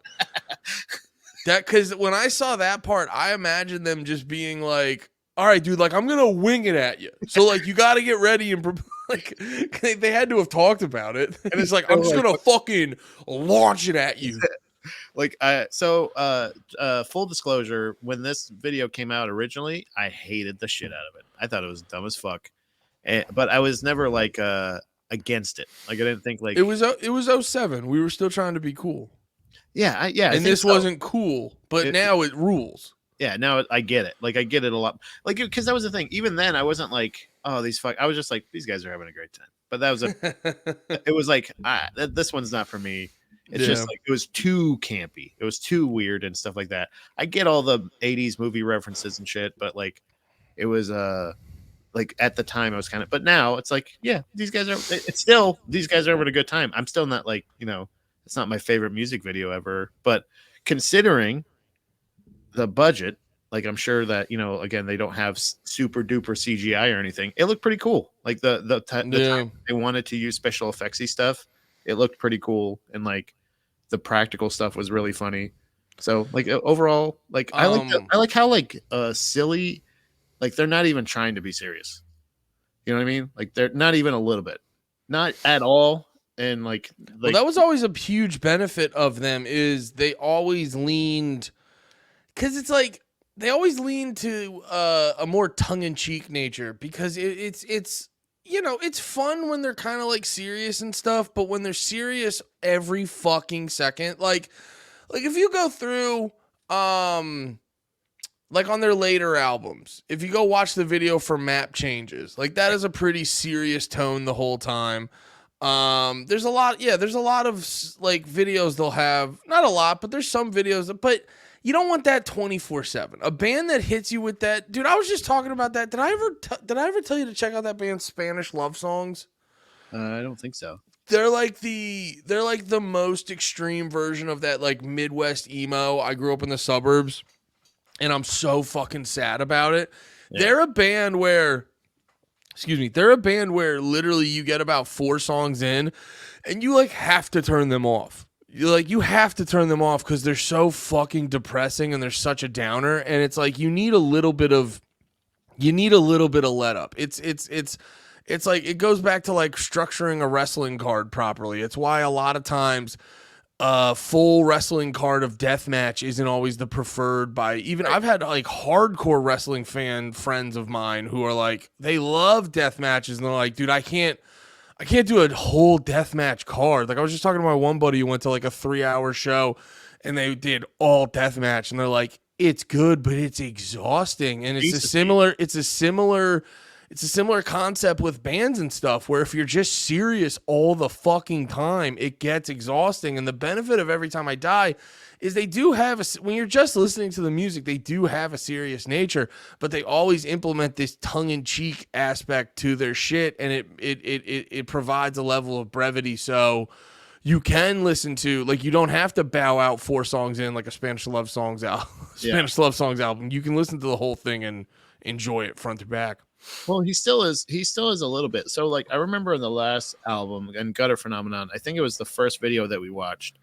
that because when I saw that part, I imagined them just being like all right, dude, like I'm gonna wing it at you. So like you got to get ready and like they had to have talked about it. And it's like I'm just gonna fucking launch it at you. Like full disclosure, when this video came out originally, I hated the shit out of it. I thought it was dumb as fuck, but I was never like against it. Like I didn't think like It was 07. We were still trying to be cool. yeah I And this wasn't cool, but now it rules. Yeah, now I get it. Like I get it a lot. Like because that was the thing. Even then, I wasn't like, oh, these fuck. I was just like, these guys are having a great time. But that was it was like, this one's not for me. It's just like it was too campy. It was too weird and stuff like that. I get all the '80s movie references and shit, but like it was like at the time I was kind of. But now it's like, yeah, these guys are. It's still these guys are having a good time. I'm still not like it's not my favorite music video ever, but considering the budget, like I'm sure that again they don't have super duper CGI or anything. It looked pretty cool. Like the time they wanted to use special effectsy stuff, it looked pretty cool, and like the practical stuff was really funny. So like overall, like I like how like silly, like they're not even trying to be serious. You know what I mean? Like they're not even a little bit, not at all. And like well, that was always a huge benefit of them is they always leaned. Because it's like they always lean to a more tongue-in-cheek nature because it's it's fun when they're kind of like serious and stuff, but when they're serious every fucking second, like if you go through like on their later albums, if you go watch the video for Map Changes, like that is a pretty serious tone the whole time. There's a lot of like videos they'll have, not a lot, but there's some videos but you don't want that 24/7. A band that hits you with that, dude. I was just talking about that. Did I ever tell you to check out that band Spanish Love Songs? I don't think so. They're like the most extreme version of that like Midwest emo. I grew up in the suburbs, and I'm so fucking sad about it. Yeah. They're a band where literally you get about 4 songs in, and you like have to turn them off. You have to turn them off because they're so fucking depressing and they're such a downer, and it's like you need a little bit of let up. It's like it goes back to like structuring a wrestling card properly. It's why a lot of times a full wrestling card of deathmatch isn't always the preferred by even I've had like hardcore wrestling fan friends of mine who are like they love death matches and they're like, dude, I can't do a whole deathmatch card. Like I was just talking to my one buddy who went to like a 3-hour show and they did all deathmatch and they're like, it's good, but it's exhausting. And it's a similar concept with bands and stuff where if you're just serious all the fucking time, it gets exhausting. And the benefit of Every Time I Die is they do have when you're just listening to the music, they do have a serious nature, but they always implement this tongue-in-cheek aspect to their shit, and it provides a level of brevity so you can listen to, like, you don't have to bow out 4 songs in like a Spanish Love Songs album. You can listen to the whole thing and enjoy it front to back. Well, he still is a little bit. So like I remember in the last album and Gutter Phenomenon, I think it was the first video that we watched.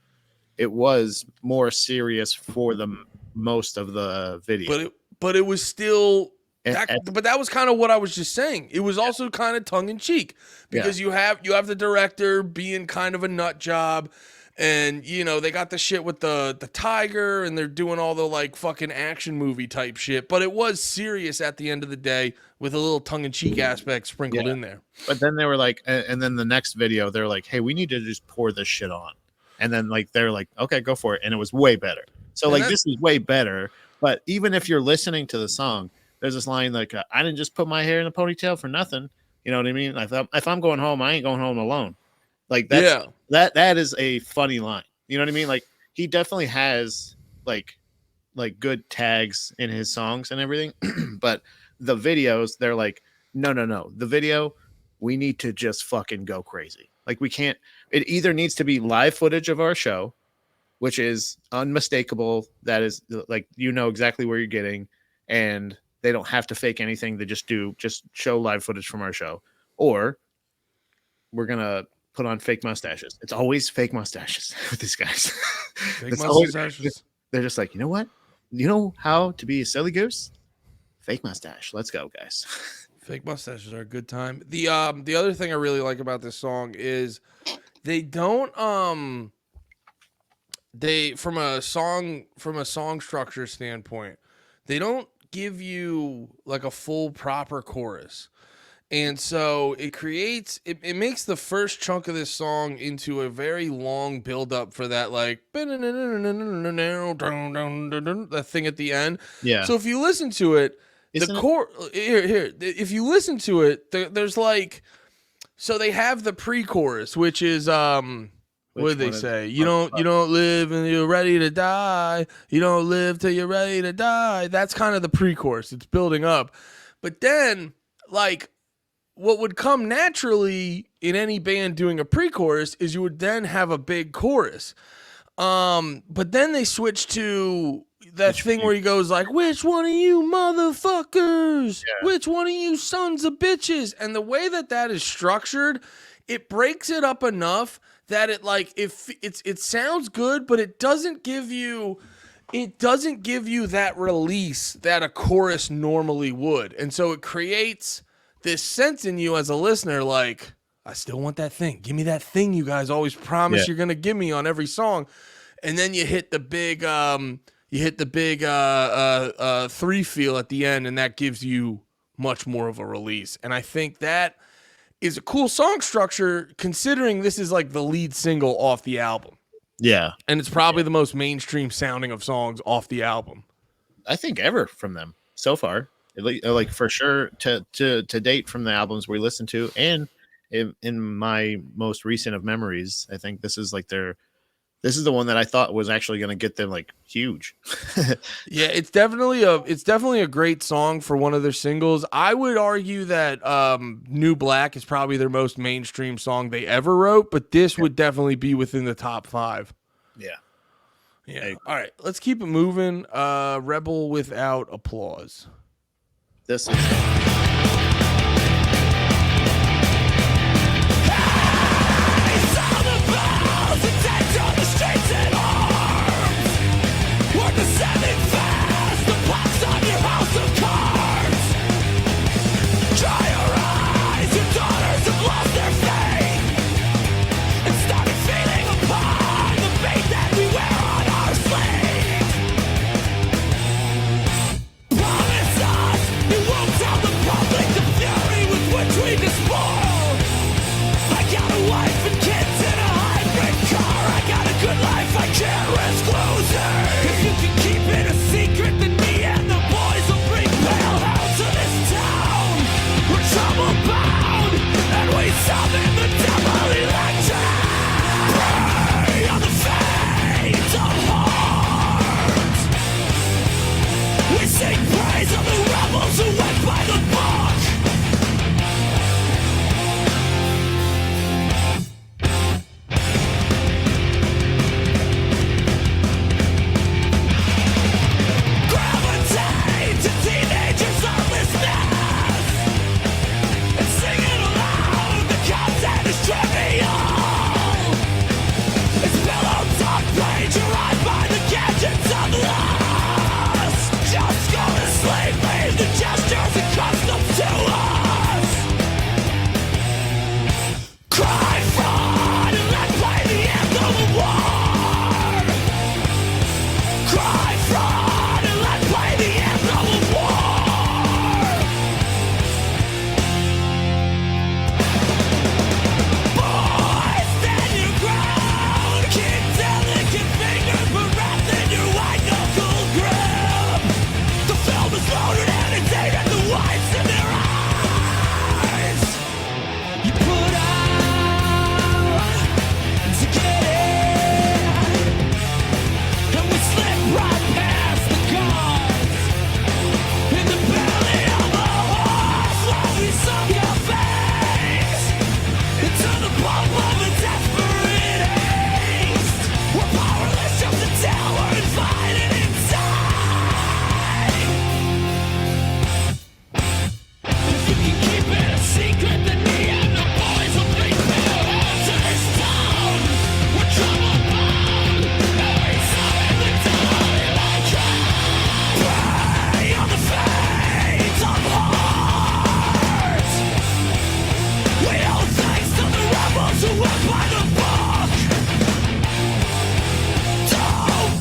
It was more serious for the most of the video. But it was still but that was kind of what I was just saying. It was also kind of tongue in cheek because you have the director being kind of a nut job. And, they got the shit with the tiger and they're doing all the like fucking action movie type shit. But it was serious at the end of the day with a little tongue in cheek aspect sprinkled in there. But then they were like, and then the next video, they're like, hey, we need to just pour this shit on. And then like, they're like, okay, go for it. And it was way better. So like, this is way better. But even if you're listening to the song, there's this line like, I didn't just put my hair in a ponytail for nothing. You know what I mean? If I'm going home, I ain't going home alone. Like that is a funny line. You know what I mean? Like he definitely has like good tags in his songs and everything. But the videos, they're like, no. The video, we need to just fucking go crazy. Like we can't, it either needs to be live footage of our show, which is unmistakable. That is like, exactly where you're getting, and they don't have to fake anything. They just show live footage from our show, or we're going to put on fake mustaches. It's always fake mustaches with these guys. Fake mustaches. They're just like, you know what? You know how to be a silly goose? Fake mustache. Let's go, guys. Fake mustaches are a good time. The other thing I really like about this song is they don't they from a song structure standpoint, they don't give you like a full proper chorus. And so it creates it makes the first chunk of this song into a very long build up for that like that thing at the end. Yeah. So if you listen to it, Isn't the it- core here if you listen to it, there's like, so they have the pre-chorus, which is what Which did they one is- say? You don't live and you're ready to die. You don't live till you're ready to die. That's kind of the pre-chorus. It's building up. But then like what would come naturally in any band doing a pre-chorus is you would then have a big chorus. But then they switch to that thing where he goes like, which one of you motherfuckers? Yeah. Which one of you sons of bitches? And the way that is structured, it breaks it up enough that it like it sounds good, but it doesn't give you that release that a chorus normally would. And so it creates this sense in you as a listener like, I still want that thing. Give me that thing you guys always promise you're going to give me on every song. And then you hit the big 3 feel at the end, and that gives you much more of a release. And I think that is a cool song structure considering this is like the lead single off the album. Yeah. And it's probably the most mainstream sounding of songs off the album. I think ever from them so far. Like for sure to date from the albums we listened to, and in my most recent of memories, I think this is the one that I thought was actually going to get them like huge. Yeah, it's definitely a great song for one of their singles. I would argue that New Black is probably their most mainstream song they ever wrote, but this would definitely be within the top 5. Yeah. Yeah. All right, let's keep it moving. Rebel Without Applause. This is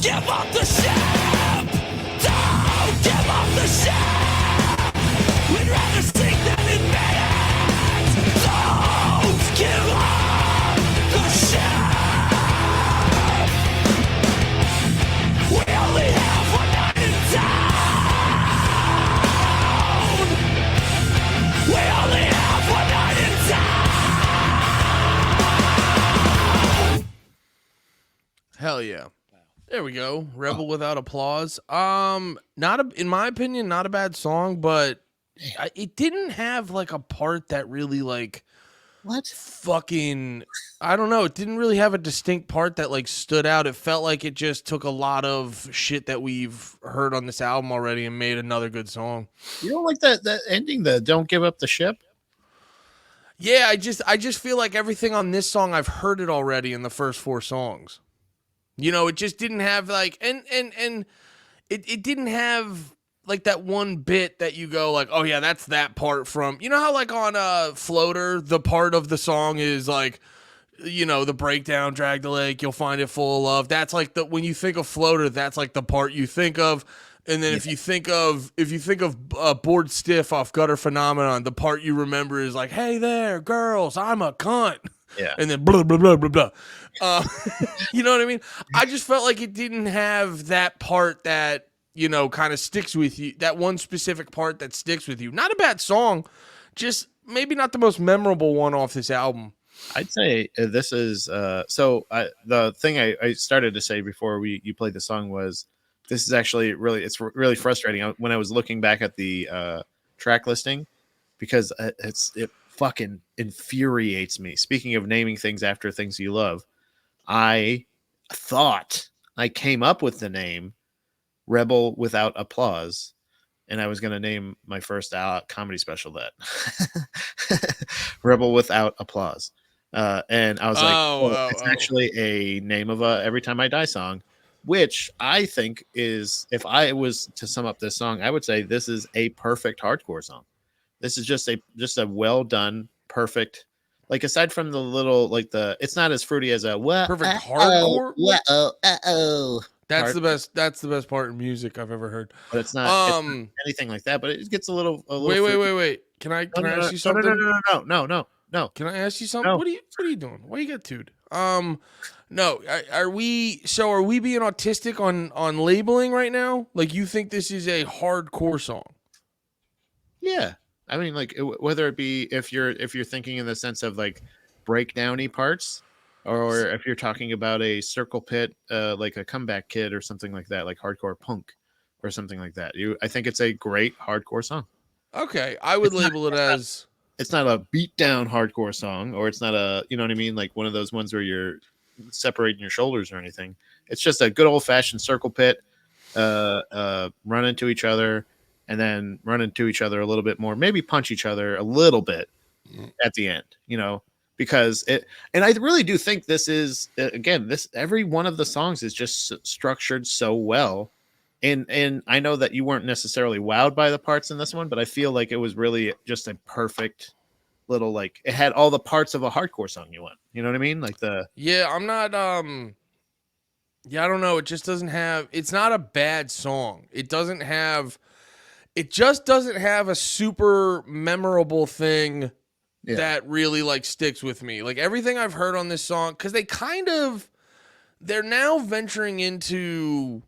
give up the ship. Don't give up the ship. We'd rather sink than admit it. Don't give up the ship. We only have one night in town. We only have one night in town. Hell yeah. There we go. Rebel Without Applause. In my opinion, not a bad song, but it didn't have like a part that really like fucking, I don't know. It didn't really have a distinct part that like stood out. It felt like it just took a lot of shit that we've heard on this album already and made another good song. You don't like that ending, the "Don't Give Up the Ship"? Yeah, I just feel like everything on this song, I've heard it already in the first 4 songs. You know, it just didn't have like, and it didn't have like that one bit that you go like, oh yeah, that's that part from, you know how like on Floater, the part of the song is like, you know, the breakdown, drag the lake, you'll find it full of love. That's like when you think of Floater, that's like the part you think of. And then if you think of Bored Stiff off Gutter Phenomenon, the part you remember is like, hey there, girls, I'm a cunt. Yeah. And then blah, blah, blah, blah, blah. You know what I mean? I just felt like it didn't have that part that, you know, kind of sticks with you. That one specific part that sticks with you. Not a bad song, just maybe not the most memorable one off this album. I'd say this is the thing I started to say before you played the song was this is actually it's really frustrating when I was looking back at the track listing, because it fucking infuriates me. Speaking of naming things after things you love, I thought I came up with the name Rebel Without Applause, and I was going to name my first comedy special that Rebel Without Applause. And I was like, it's actually a name of a Every Time I Die song, which I think is, if I was to sum up this song, I would say this is a perfect hardcore song. This is just a well done, perfect, like aside from the little, like it's not as fruity as a what perfect hardcore. That's part. That's the best part in music I've ever heard. But it's not anything like that. But it gets a little. Wait. Can I ask you something? No. Can I ask you something? No. What are you doing? Why you got tooed? No. Are we being autistic on labeling right now? Like, you think this is a hardcore song? Yeah. I mean, like, whether it be if you're thinking in the sense of like breakdowny parts, or if you're talking about a circle pit, like a Comeback Kid or something like that, like hardcore punk or something like that. I think it's a great hardcore song. Okay, I would label it as. It's not a beat down hardcore song, or it's not a, you know what I mean, like one of those ones where you're separating your shoulders or anything. It's just a good old fashioned circle pit, run into each other, and then run into each other a little bit more, maybe punch each other a little bit at the end, you know, because and I really do think this is, again, every one of the songs is just structured so well. And I know that you weren't necessarily wowed by the parts in this one, but I feel like it was really just a perfect little, like, it had all the parts of a hardcore song you want. You know what I mean? Like I'm not, I don't know. It just doesn't have, it's not a bad song. It just doesn't have a super memorable thing that really like sticks with me. Like everything I've heard on this song, because they're now venturing into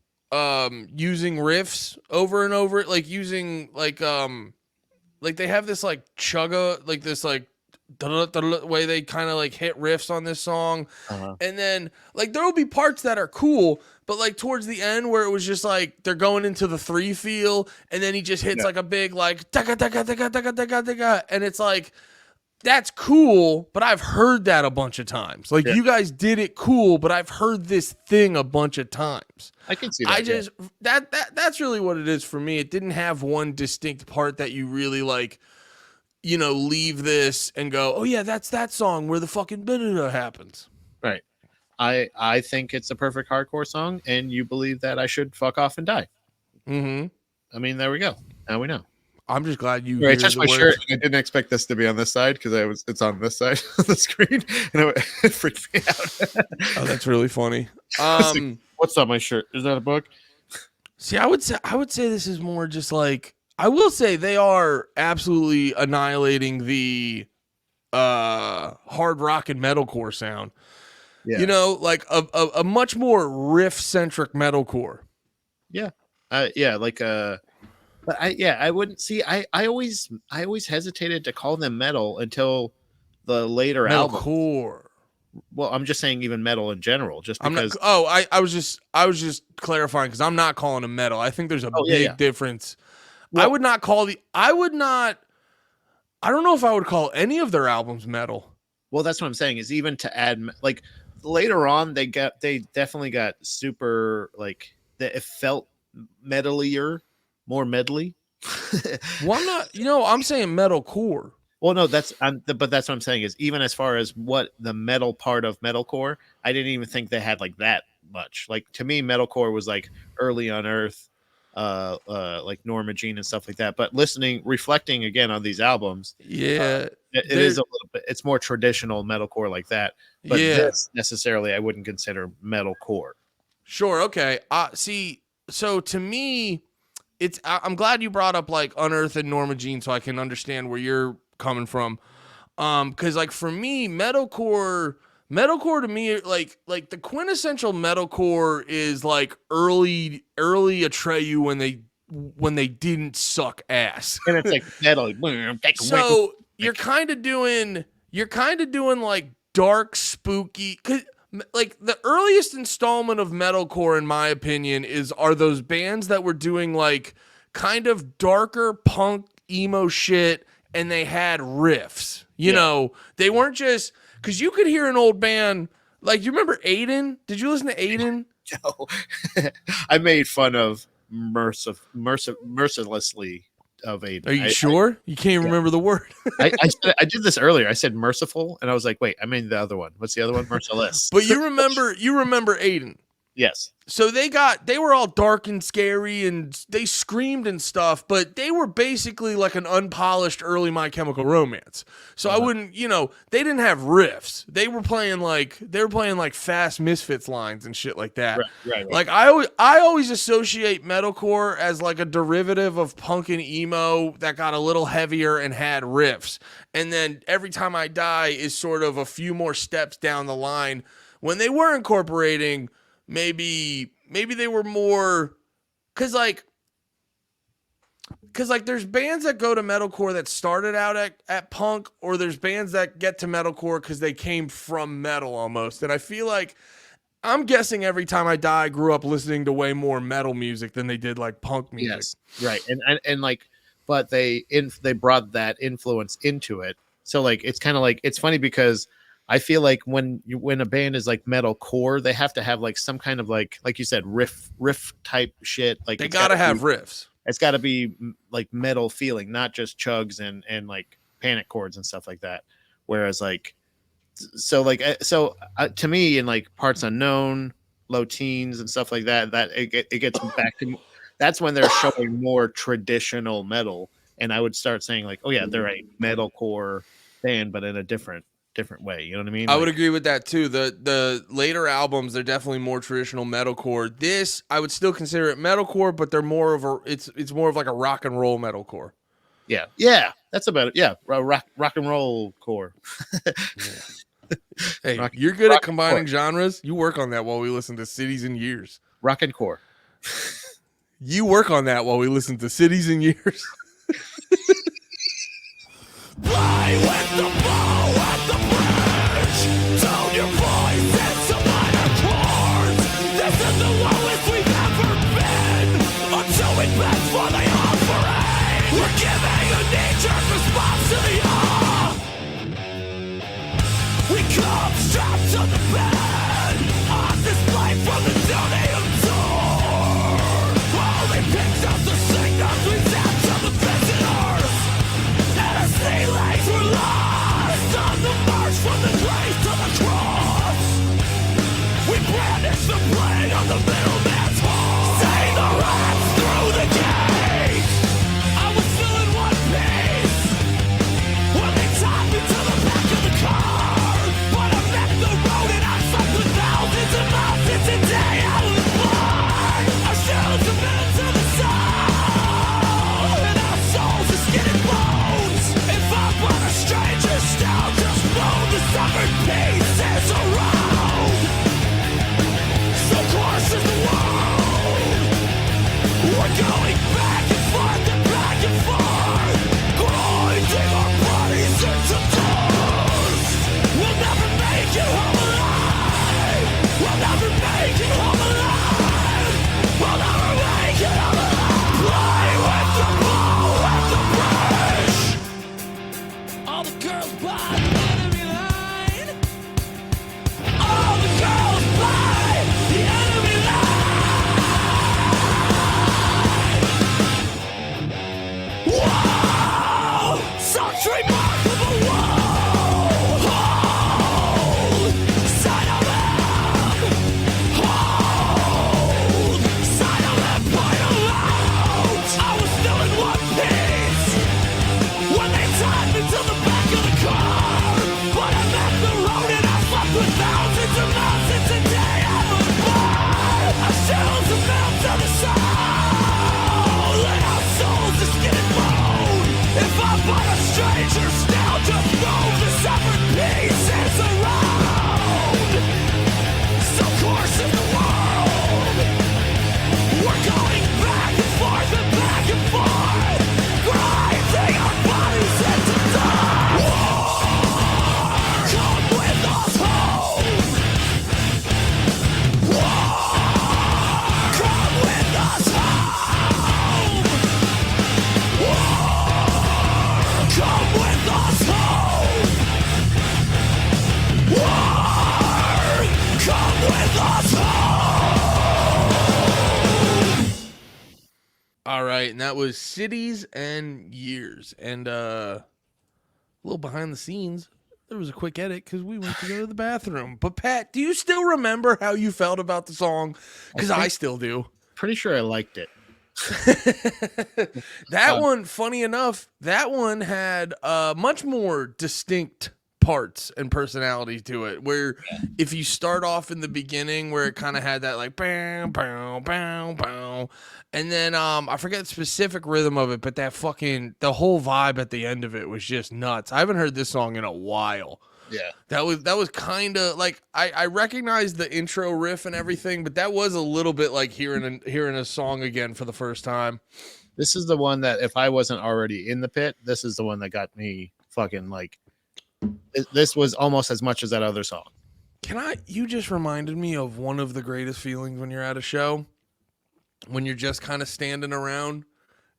using riffs over and over, like using like they have this like chugga, like this like way they kind of like hit riffs on this song. And then like there will be parts that are cool, but like towards the end where it was just like they're going into the 3 feel, and then he just hits like a big like taka taka taka taka taka taka, and it's like, that's cool, but I've heard that a bunch of times. Like, you guys did it cool, but I've heard this thing a bunch of times. I can see that. That's really what it is for me. It didn't have one distinct part that you really like, you know, leave this and go, oh yeah, that's that song where the fucking blah happens. Right. I think it's a perfect hardcore song, and you believe that I should fuck off and die. Mm-hmm. I mean, there we go. Now we know. I'm just glad you. I touched my shirt. I didn't expect this to be on this side because it's on this side of the screen, and it freaked me out. Oh, that's really funny. What What's on my shirt? Is that a book? See, I would say this is more just like, I will say they are absolutely annihilating the hard rock and metalcore sound. Yeah. You know, like a much more riff centric metalcore. Yeah. Like but I wouldn't see. I always hesitated to call them metal until the later album. Metalcore. Well, I'm just saying even metal in general, just because. I was just clarifying because I'm not calling them metal. I think there's a big difference. Well, I don't know if I would call any of their albums metal. Well, that's what I'm saying, is even to add, like, later on they definitely got super, like, it felt metalier, more medley. Well, I'm not, I'm saying metalcore. Well, no, but that's what I'm saying, is even as far as what the metal part of metalcore, I didn't even think they had like that much. Like, to me, metalcore was like early Unearth, like Norma Jean and stuff like that. But reflecting again on these albums, it is a little bit. It's more traditional metalcore like that. But this necessarily, I wouldn't consider metalcore. Sure. Okay. See. So to me, I'm glad you brought up like Unearth and Norma Jean, so I can understand where you're coming from. Because like for me, metalcore to me, like the quintessential metalcore is like early Atreyu when they didn't suck ass. And it's like metal. So you're kind of doing like dark, spooky. 'Cause like the earliest installment of metalcore, in my opinion, are those bands that were doing like kind of darker punk emo shit, and they had riffs. You know, they weren't just, because you could hear an old band. Like, you remember Aiden? Did you listen to Aiden? No. I made fun of mercilessly of Aiden. Are you sure? You can't remember the word. I did this earlier. I said merciful, and I was like, wait, I mean the other one. What's the other one? Merciless. But you remember Aiden. Yes. So they were all dark and scary, and they screamed and stuff, but they were basically like an unpolished early My Chemical Romance. So I wouldn't, they didn't have riffs. They were playing like fast Misfits lines and shit like that. Right. Like I always associate metalcore as like a derivative of punk and emo that got a little heavier and had riffs. And then Every Time I Die is sort of a few more steps down the line when they were incorporating. Maybe they were more, cause like there's bands that go to metalcore that started out at punk, or there's bands that get to metalcore because they came from metal almost. And I feel like, I'm guessing Every Time I Die grew up listening to way more metal music than they did like punk music. Yes, right. And like, but they brought that influence into it. So like, it's kind of like, it's funny because I feel like when a band is like metalcore, they have to have like some kind of like you said, riff type shit. Like, they gotta have riffs. It's got to be like metal feeling, not just chugs and like panic chords and stuff like that. Whereas like, to me, in like Parts Unknown, Low Teens and stuff like that, it gets back to, that's when they're showing more traditional metal. And I would start saying like, oh yeah, they're a metalcore band, but in a different way. You know what I mean? I would agree with that too. The later albums, they're definitely more traditional metalcore. This, I would still consider it metalcore, but they're more of it's more of like a rock and roll metalcore. Yeah, that's about it. Yeah, rock and roll core. Hey, you're good at combining genres. You work on that while we listen to Cities and Years. Rock and core. You work on that while we listen to Cities and Years. Play with the bow at the bridge. Tone your voice in some minor chords. This is the lowest we've ever been, until we beg for the offering. We're giving a knee-jerk response to the awe. We come strapped to the bed, on display from the Zodium door. While they picked up the signals we sent to the visitors. Sea legs were lost on the soul, and our souls just getting blown. If I find a stranger still, just move the separate pieces around. So coursing the world, we're going back and forth and back and forth, grinding our bodies into dust. Come with us home. Come with us home. Come with us home. Come with us home. All right, and that was Cities and Years. And a little behind the scenes, there was a quick edit because we went to go to the bathroom. But Pat, do you still remember how you felt about the song? Because I still do. Pretty sure I liked it. That one, funny enough, that one had much more distinct parts and personality to it, where if you start off in the beginning where it kind of had that like bow bow bow bow, and then I forget the specific rhythm of it, but that fucking the whole vibe at the end of it was just nuts. I haven't heard this song in a while. Yeah. That was kind of like I recognized the intro riff and everything, but that was a little bit like hearing a song again for the first time. This is the one that if I wasn't already in the pit, this is the one that got me fucking like. This was almost as much as that other song. You just reminded me of one of the greatest feelings when you're at a show, when you're just kind of standing around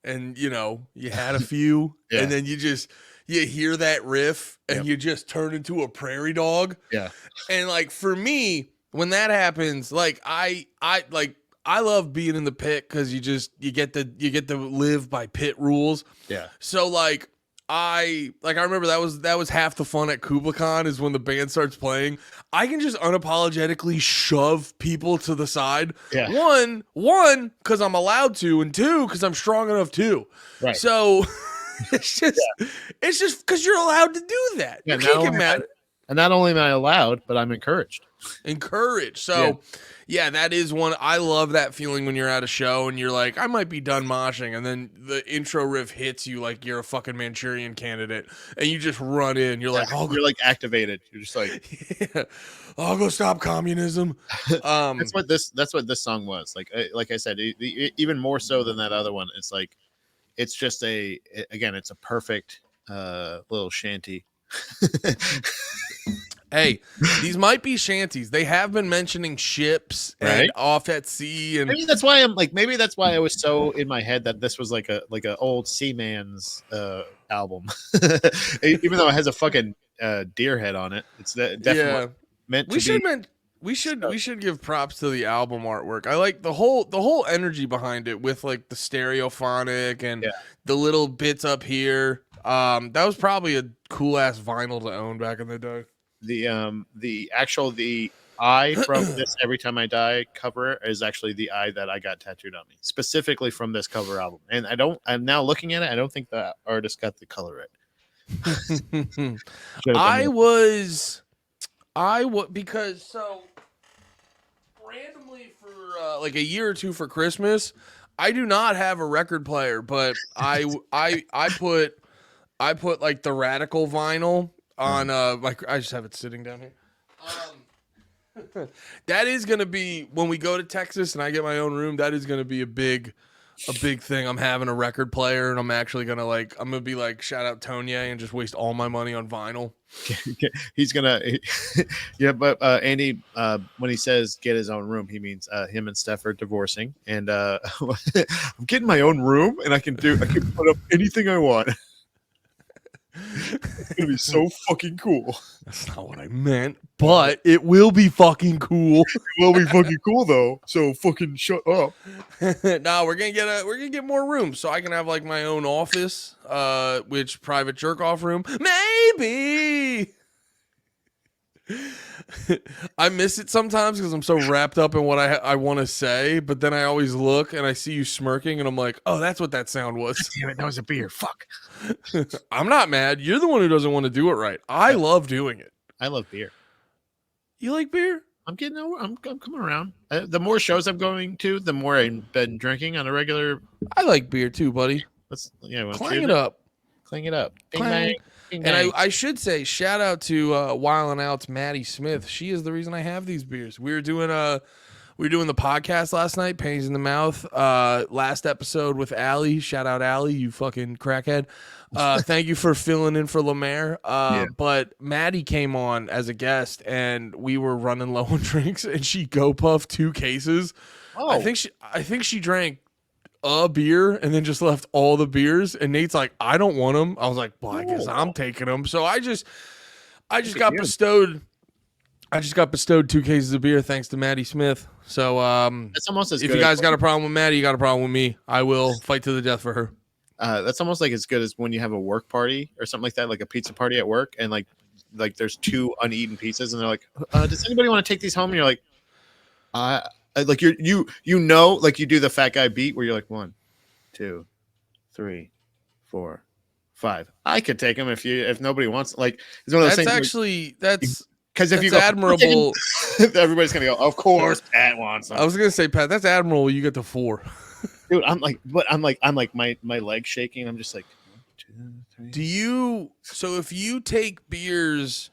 and, you know, you had a few Yeah. and then you hear that riff and you just turn into a prairie dog. Yeah. And like, for me, when that happens, like I love being in the pit cause you get to live by pit rules. Yeah. So like, I remember that was half the fun at Kubla Khan is when the band starts playing. I can just unapologetically shove people to the side. Yeah. One, because I'm allowed to, and two, because I'm strong enough to. Right. So it's just because you're allowed to do that. Yeah, You can't get mad. And not only am I allowed, but I'm encouraged. So yeah, that is one. I love that feeling when you're at a show and you're like, I might be done moshing, and then the intro riff hits you like you're a fucking Manchurian candidate, and you just run in. You're like, you're like activated. You're just like, yeah, I'll go stop communism. that's what this song was. Like I said, even more so than that other one. It's like, it's just it's a perfect little shanty. Hey, these might be shanties. They have been mentioning ships and Right? off at sea, and Maybe that's why I was so in my head that this was like a old Seaman's album, even though it has a fucking deer head on it. It's definitely meant to be. We should give props to the album artwork. I like the whole energy behind it with like the stereophonic and the little bits up here. That was probably a cool ass vinyl to own back in the day. The eye from this Every Time I Die cover is actually the eye that I got tattooed on me, specifically from this cover album. And I'm now looking at it, I don't think the artist got the color right. Because so randomly for like a year or two for Christmas, I do not have a record player, but I put like the Radical vinyl on like I just have it sitting down here. That is gonna be when we go to Texas and I get my own room. That is gonna be a big thing. I'm having a record player, and I'm actually gonna be like shout out Tonye and just waste all my money on vinyl. He's gonna, yeah. But Andy, when he says get his own room, he means him and Steph are divorcing, and I'm getting my own room, and I can put up anything I want. It's gonna be so fucking cool. That's not what I meant, but it will be fucking cool. It will be fucking cool though. So fucking shut up. No, we're gonna get more rooms so I can have like my own office, which private jerk off room, maybe. I miss it sometimes because I'm so wrapped up in what I want to say, but then I always look and I see you smirking and I'm like, oh, that's what that sound was. Damn it, that was a beer. Fuck. I'm not mad. You're the one who doesn't want to do it right. I love doing it. I love beer. You like beer? I'm coming around. The more shows I'm going to, the more I've been drinking on a regular. I like beer too, buddy. Wanna Clang cheers it up. Clang it up. Bing, Clang. bang, bing, And bang. I should say, shout out to Wild 'N Out's Maddie Smith. She is the reason I have these beers. We were doing the podcast last night, Pains in the Mouth. Last episode with Allie. Shout out Allie, you fucking crackhead. Thank you for filling in for Lemaire. But Maddie came on as a guest, and we were running low on drinks, and she go puffed 2 cases. Oh. I think she drank a beer and then just left all the beers. And Nate's like, I don't want them. I was like, well, I guess I'm taking them. So I just got bestowed. I just got bestowed 2 cases of beer thanks to Maddie Smith. So That's almost as if good you guys as, got a problem with Maddie, you got a problem with me. I will fight to the death for her. that's almost like as good as when you have a work party or something like that, like a pizza party at work, and like there's 2 uneaten pizzas, and they're like, does anybody want to take these home? And you're like, like you know, like you do the fat guy beat where you're like 1, 2, 3, 4, 5. I could take them if nobody wants. Like it's one of those That's things. actually that's Because if you that's go admirable. everybody's gonna go. Of course, Pat wants them. I was gonna say, Pat, that's admirable. You get the 4. Dude, I'm like my legs shaking. I'm just like 1, 2, 3. So if you take beers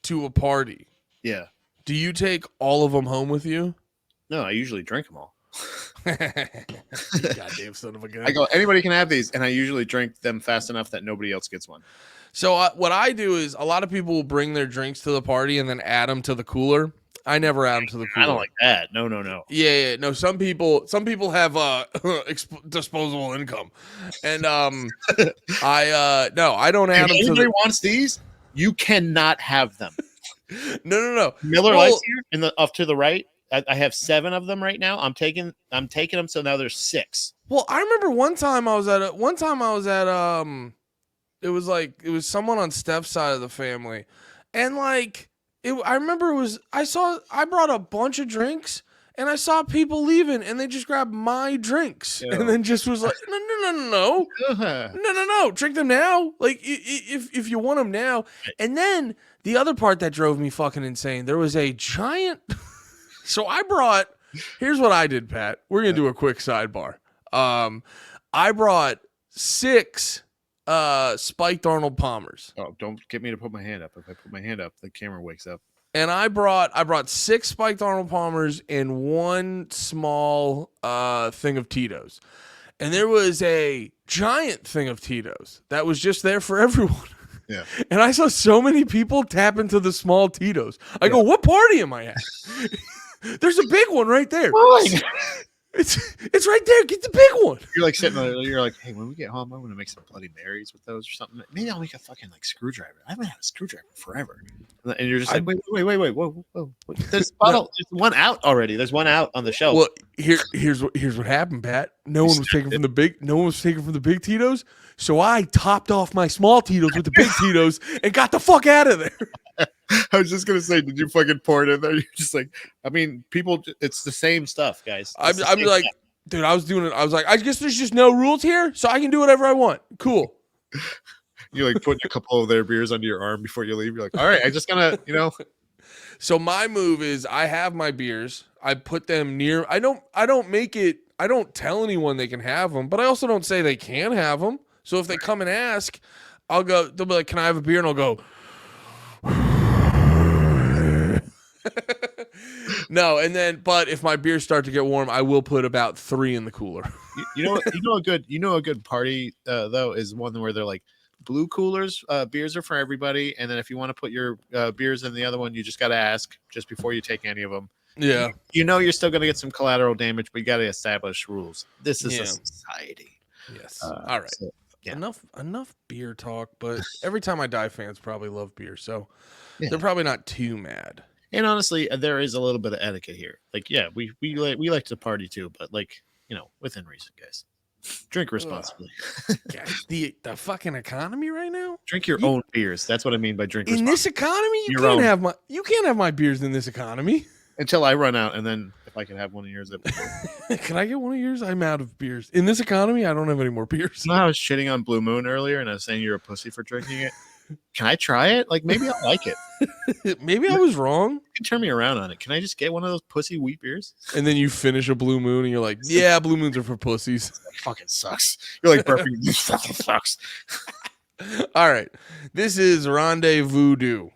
to a party, Yeah. do you take all of them home with you? No, I usually drink them all. Goddamn son of a gun. I go, anybody can have these, and I usually drink them fast enough that nobody else gets one. So what I do is a lot of people will bring their drinks to the party and then add them to the cooler. I never add them to the cooler. I don't like that. No. Yeah. No, some people have disposable income, and I don't add If them to anybody the. wants these, you cannot have them. No. Miller Well- Lights here, in the off to the right. I have 7 of them right now. I'm taking them, so now there's 6. Well, I remember one time I was at it was someone on Steph's side of the family, and like I remember I brought a bunch of drinks. And I saw people leaving, and they just grabbed my drinks, and then just was like, no, drink them now. Like if you want them now. And then the other part that drove me fucking insane, there was a giant. So here's what I did, Pat. We're gonna do a quick sidebar. I brought 6 spiked Arnold Palmers. Oh, don't get me to put my hand up. If I put my hand up, the camera wakes up. And I brought 6 spiked Arnold Palmers and 1 small thing of Tito's. And there was a giant thing of Tito's that was just there for everyone. Yeah. And I saw so many people tap into the small Tito's. I go, what party am I at? There's a big one right there. It's right there. Get the big one. You're like sitting there, you're like, hey, when we get home, I'm gonna make some Bloody Marys with those or something. Maybe I'll make a fucking like screwdriver. I haven't had a screwdriver forever. And you're just like, wait, whoa. There's one out already. There's one out on the shelf. Well, here's what happened, Pat. No one was taking from the big Tito's, so I topped off my small Tito's with the big Tito's and got the fuck out of there. I was just gonna say, did you fucking pour it in there? You're just like, I mean, people, it's the same stuff, guys. I'm like, dude, I was doing it. I was like, I guess there's just no rules here, so I can do whatever I want. Cool. You like putting a couple of their beers under your arm before you leave. You're like, all right, I just gonna, So my move is I have my beers. I put them near. I don't tell anyone they can have them, but I also don't say they can have them. So if they come and ask, I'll go. They'll be like, "Can I have a beer?" And I'll go. No, and then, but if my beers start to get warm, I will put about 3 in the cooler. you know a good party though is one where they're like blue coolers. Beers are for everybody, and then if you want to put your beers in the other one, you just got to ask just before you take any of them. Yeah, you're still going to get some collateral damage, but you got to establish rules. This is Yeah. a society. yes. All right. So, yeah. Enough beer talk. But every time I die, fans probably love beer, so Yeah. they're probably not too mad. And honestly, there is a little bit of etiquette here. Like, yeah, we like to party too, but like, within reason, guys. Drink responsibly. Guys, the fucking economy right now. Drink your own beers. That's what I mean by drink In responsibly. this economy, you Your own. can't have my beers in this economy. Until I run out, and then if I can have one of yours. Can I get one of yours? I'm out of beers. In this economy, I don't have any more beers. You know how I was shitting on Blue Moon earlier, and I was saying you're a pussy for drinking it. Can I try it? Like, maybe I'll like it. Maybe I was wrong. You can turn me around on it. Can I just get one of those pussy wheat beers? And then you finish a Blue Moon and you're like, yeah, Blue Moons are for pussies. That fucking sucks. You're like burping. This fucking sucks. All right. This is Rendezvous Voodoo.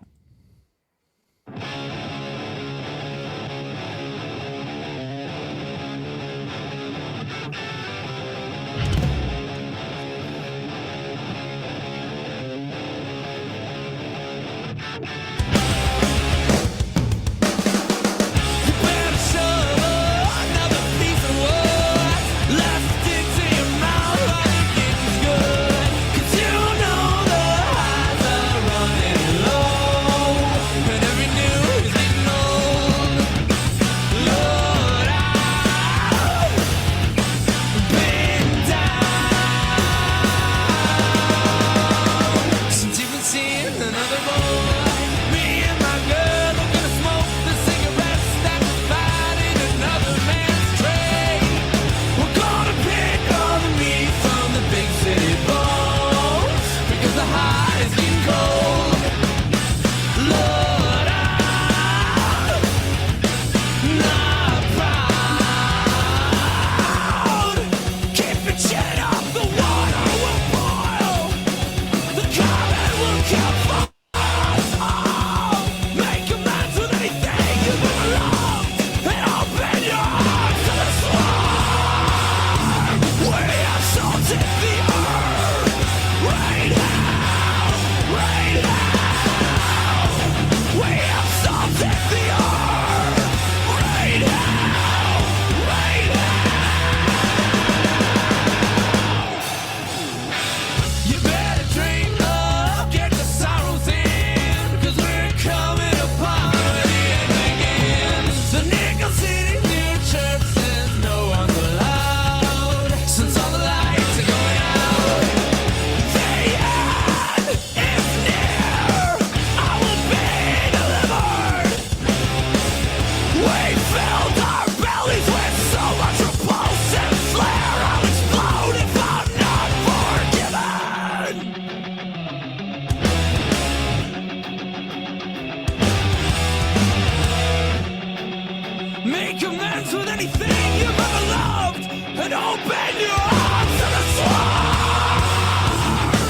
Make amends with anything you've ever loved and open your arms to the swarm.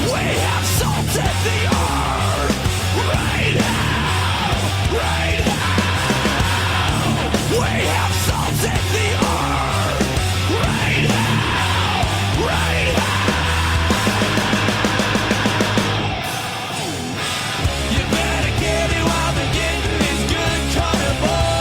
We have salted the earth right now, right now. We have salted the earth right now, right now. You better get it while the getting is good, coming, boy.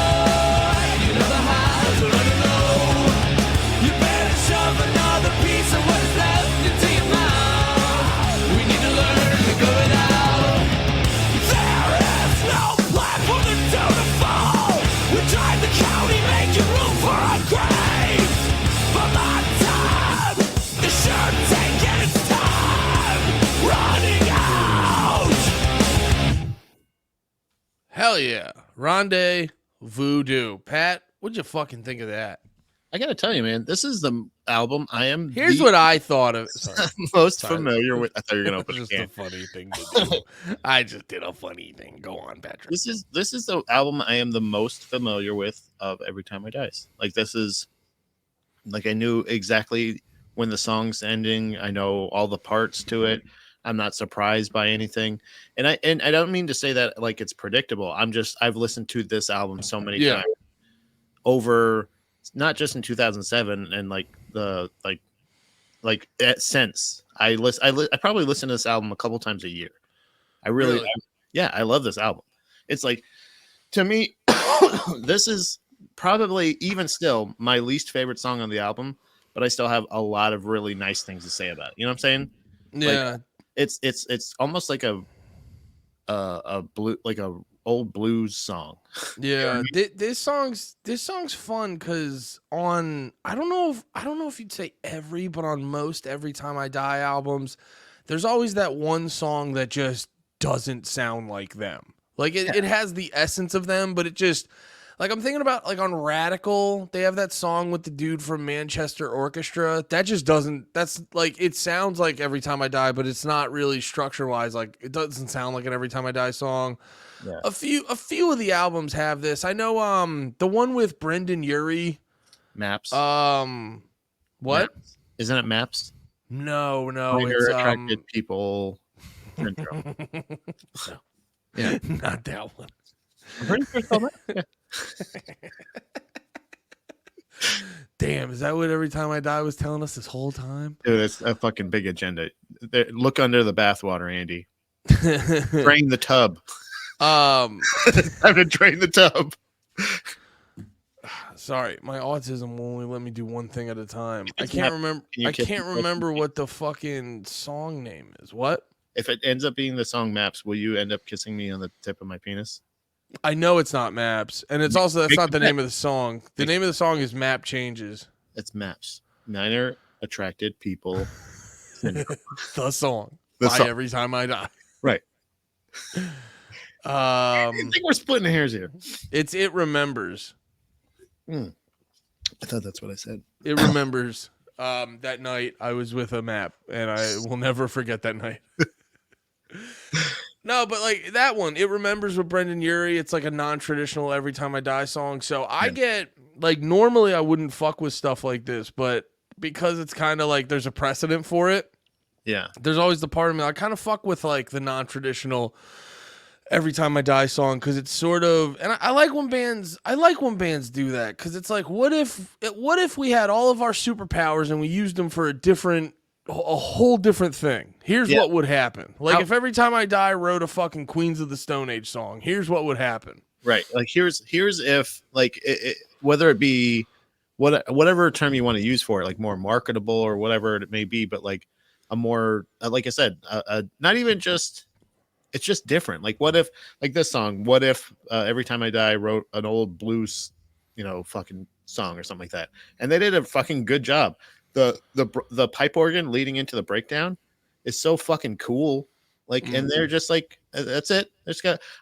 Hell yeah. Rendezvous Voodoo. Pat, what'd you fucking think of that? I gotta tell you, man, this is the album I am Here's what I thought of. Sorry. most Sorry. familiar with. I thought you were gonna open a Just can. a funny thing to do. I just did a funny thing. Go on, Patrick. This is the album I am the most familiar with of Every Time I Dies. Like this is like I knew exactly when the song's ending. I know all the parts to it. I'm not surprised by anything. And I don't mean to say that like it's predictable. I've listened to this album so many times over not just in 2007 and since I probably listen to this album a couple times a year. I really? I love this album. It's like, to me, this is probably even still my least favorite song on the album, but I still have a lot of really nice things to say about it. You know what I'm saying? Yeah. Like, it's almost like a blue, like a old blues song. Yeah. This song's fun because on I don't know if you'd say but on most Every Time I Die albums, there's always that one song that just doesn't sound like them. Like it has the essence of them, but it just Like I'm thinking about like on Radical, they have that song with the dude from Manchester Orchestra. That just doesn't. That's like it sounds like Every Time I Die, but it's not really structure wise. Like it doesn't sound like an Every Time I Die song. Yeah. A few of the albums have this. I know the one with Brendan Urie. Maps. What? Maps. Isn't it Maps? No, Minor it's attracted people syndrome. No. Yeah. Not that one. I'm pretty sure it's called that. Damn, is that what Every Time I Die was telling us this whole time? Dude, it's a fucking big agenda. Look under the bathwater, Andy. Drain the tub. um Time to drain the tub. Sorry, my autism will only let me do one thing at a time. I It's can't not- remember. can you I kiss can't me? remember what the fucking song name is. What? If it ends up being the song Maps, will you end up kissing me on the tip of my penis? I know it's not Maps, and it's also that's Make not the the name of the song. The Make- name of the song is Map Changes. It's Maps. Minor attracted people syndrome. The song. The by song. Every Time I Die. Right. I think we're splitting hairs here. It's It Remembers. I thought that's what I said. It remembers. That night I was with a map, and I will never forget that night. No, but like that one, It Remembers with Brendan Urie. It's like a non-traditional Every Time I Die song. So I get like normally I wouldn't fuck with stuff like this, but because it's kind of like there's a precedent for it, Yeah. there's always the part of me I kind of fuck with like the non-traditional Every Time I Die song because it's sort of, and I like when bands do that because it's like what if we had all of our superpowers and we used them for a whole different thing. Here's Yeah. what would happen. Like How- if Every Time I Die wrote a fucking Queens of the Stone Age song, here's what would happen. Right. Like here's if like whether it be whatever term you want to use for it, like more marketable or whatever it may be, but like a more like I said, not even just it's just different. Like what if like this song? What if Every Time I Die wrote an old blues, fucking song or something like that, and they did a fucking good job. The pipe organ leading into the breakdown is so fucking cool. Like, and they're just like, that's it.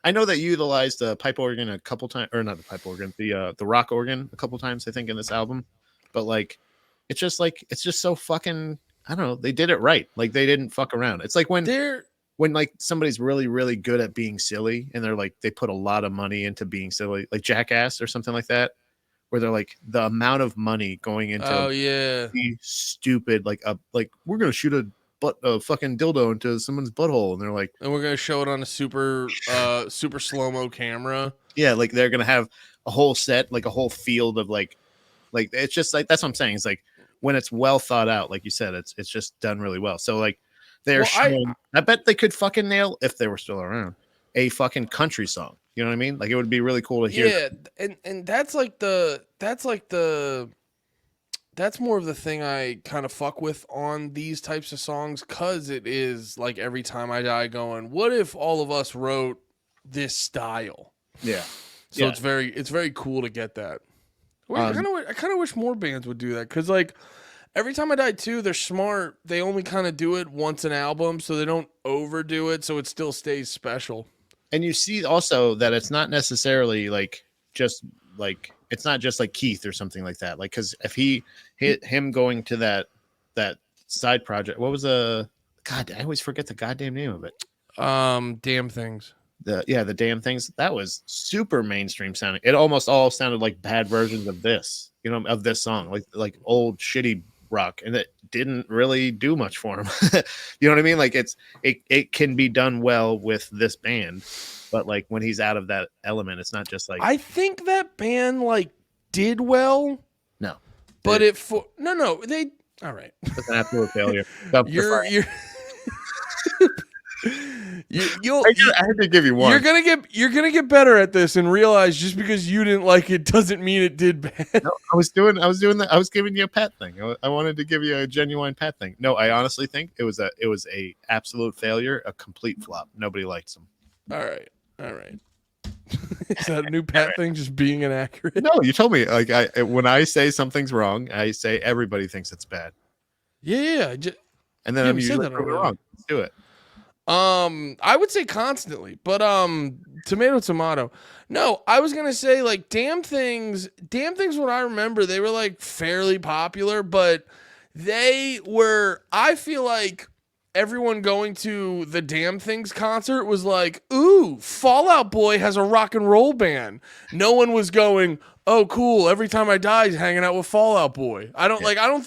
I know that you utilized the pipe organ a couple times, or not the pipe organ, the rock organ a couple times, I think, in this album. But like, it's just so fucking, I don't know. They did it right. Like they didn't fuck around. It's like when like somebody's really, really good at being silly and they're like, they put a lot of money into being silly, like Jackass or something like that, where they're like the amount of money going into be stupid, like we're going to shoot a fucking dildo into someone's butthole. And they're like, and we're going to show it on a super slow-mo camera. Yeah. Like they're going to have a whole set, like a whole field of like, it's just like, that's what I'm saying. It's like when it's well thought out, like you said, it's just done really well. So like, they're showing, I bet they could fucking nail, if they were still around, a fucking country song. You know what I mean? Like it would be really cool to hear. Yeah, and that's more of the thing I kind of fuck with on these types of songs because it is like Every Time I Die going, what if all of us wrote this style? Yeah. So it's very cool to get that. I kind of wish more bands would do that because like Every Time I Die too, they're smart. They only kind of do it once an album, so they don't overdo it, so it still stays special. And you see also that it's not necessarily like just like it's not just like Keith or something like that. Like because if he hit him going to that side project, what was I always forget the goddamn name of it. Damn Things. The Damn Things. That was super mainstream sounding. It almost all sounded like bad versions of this, of this song, like old shitty rock, and it didn't really do much for him. You know what I mean? Like it can be done well with this band, but like when he's out of that element, it's not just like I think that band like did well. No, but they all right. It's an absolute failure. I had to give you one. You're gonna get better at this and realize just because you didn't like it doesn't mean it did bad. No, I was doing that. I was giving you a pat thing. I wanted to give you a genuine pat thing. No, I honestly think it was a absolute failure, a complete flop. Nobody likes them. All right. Is that a new pat thing? Just being inaccurate? No, you told me like when I say something's wrong, I say everybody thinks it's bad. Yeah. And then I'm usually wrong. Let's do it. I would say constantly, but tomato. No, I was gonna say like Damn Things. What I remember, they were like fairly popular, but they were. I feel like everyone going to the Damn Things concert was like, "Ooh, Fall Out Boy has a rock and roll band." No one was going, "Oh, cool! Every Time I Die is hanging out with Fall Out Boy." I don't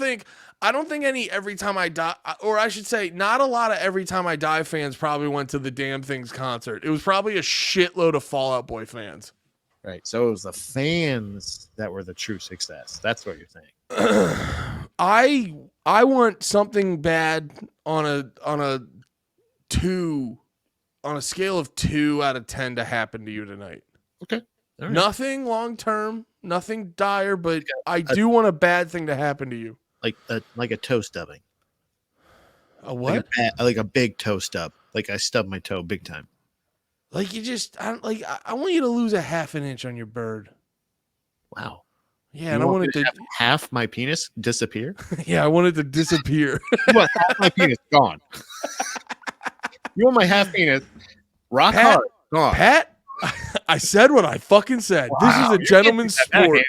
think any Every Time I Die, or I should say, not a lot of Every Time I Die fans probably went to the Damn Things concert. It was probably a shitload of Fall Out Boy fans. Right. So it was the fans that were the true success. That's what you're saying. I want something bad on a scale of 2 out of 10 to happen to you tonight. Okay. All right. Nothing long term, nothing dire, but I do want a bad thing to happen to you. Like a toe stubbing. A what? Like a big toe stub. Like I stubbed my toe big time. Like I want you to lose a half an inch on your bird. Wow. Yeah, and I want it to have half my penis disappear. Yeah, I want it to disappear. You want half my penis gone. You want my half penis rock Pat, hard gone. Pat, I said what I fucking said. Wow, This is a gentleman's sport.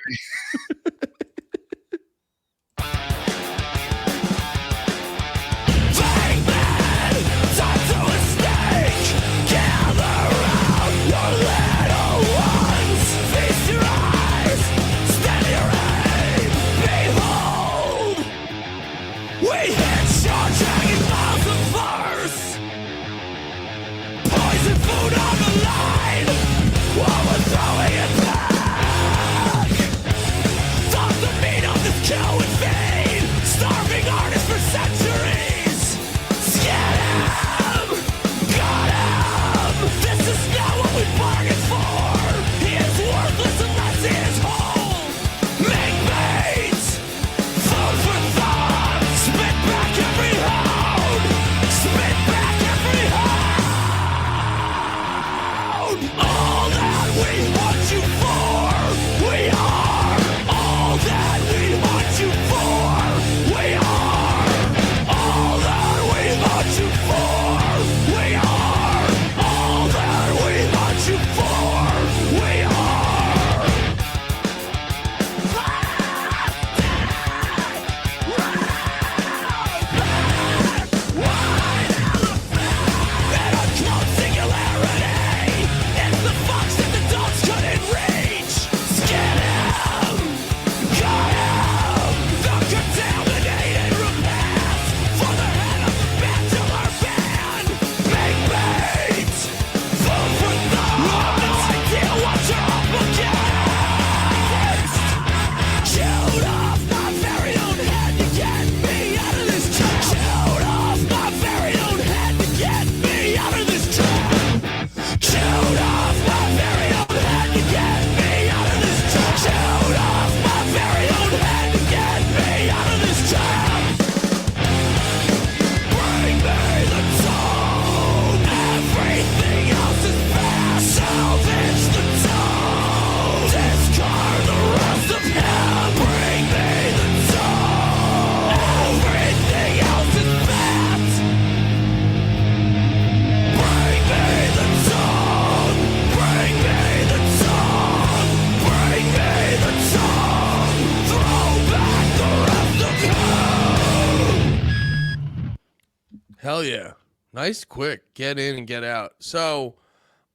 Hell yeah. Nice, quick. Get in and get out. So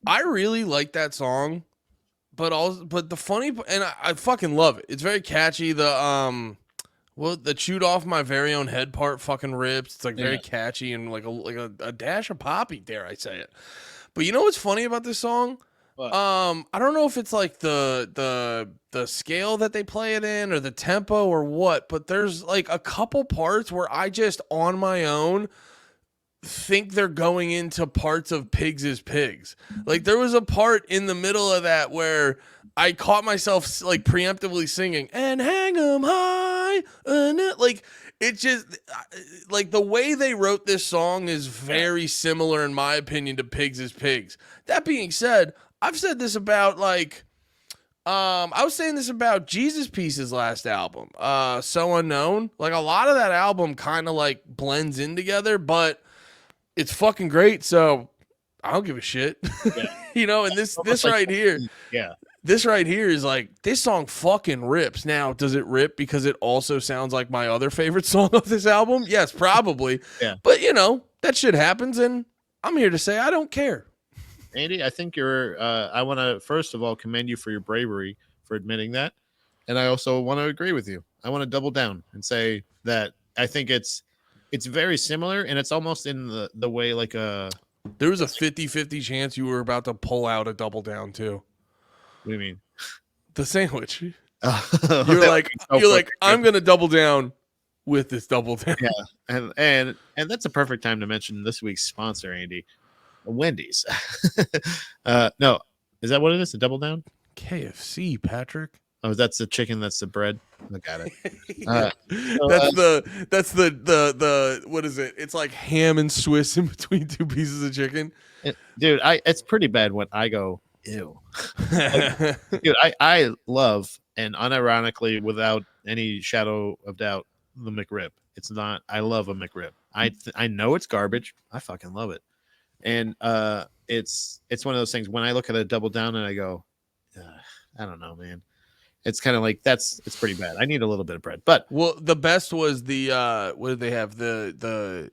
I really like that song, but the funny, and I fucking love it. It's very catchy. The chewed off my very own head part fucking rips. It's like very catchy and like a dash of poppy, dare I say it. But you know what's funny about this song? What? I don't know if it's like the scale that they play it in or the tempo or what, but there's like a couple parts where I just on my own think they're going into parts of Pigs is Pigs. Like there was a part in the middle of that where I caught myself like preemptively singing and hang 'em high, and like it just like the way they wrote this song is very similar in my opinion to Pigs is Pigs. That being said, I've said this about like I was saying this about Jesus Piece's last album, So Unknown. Like a lot of that album kind of like blends in together, but it's fucking great. So I don't give a shit. Yeah. You know, and this Almost right like- here, Yeah. this right here is like, this song fucking rips. Now, does it rip because it also sounds like my other favorite song of this album? Yes, probably. Yeah. But you know, that shit happens, and I'm here to say I don't care. Andy, I think you're. I want to first of all commend you for your bravery for admitting that, and I also want to agree with you. I want to double down and say that I think it's very similar, and it's almost in the way like a. There was a 50-50 chance you were about to pull out a double down too. What do you mean? The sandwich. You're You're like, I'm gonna double down with this double down. Yeah. and that's a perfect time to mention this week's sponsor, Andy, Wendy's. No, is that what it is? A double down? KFC, Patrick. Oh, that's the chicken. That's the bread. I got it. Yeah. That's the what is it? It's like ham and Swiss in between two pieces of chicken. Dude, it's pretty bad when I go, ew. Dude, I love, and unironically, without any shadow of doubt, the McRib. It's not. I love a McRib. I know it's garbage. I fucking love it, and it's one of those things. When I look at a double down and I go, I don't know, man. It's kind of like it's pretty bad. I need a little bit of bread, but well, the best was the what did they have, the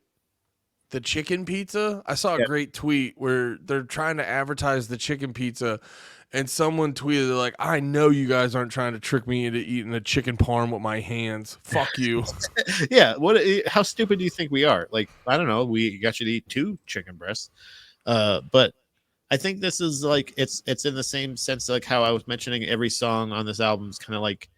chicken pizza. I saw a great tweet where they're trying to advertise the chicken pizza, and someone tweeted, they're like, I know you guys aren't trying to trick me into eating a chicken parm with my hands. Fuck you. yeah. How stupid do you think we are? Like, I don't know. We got you to eat 2 chicken breasts, but I think this is like it's in the same sense like how I was mentioning every song on this album is kind of like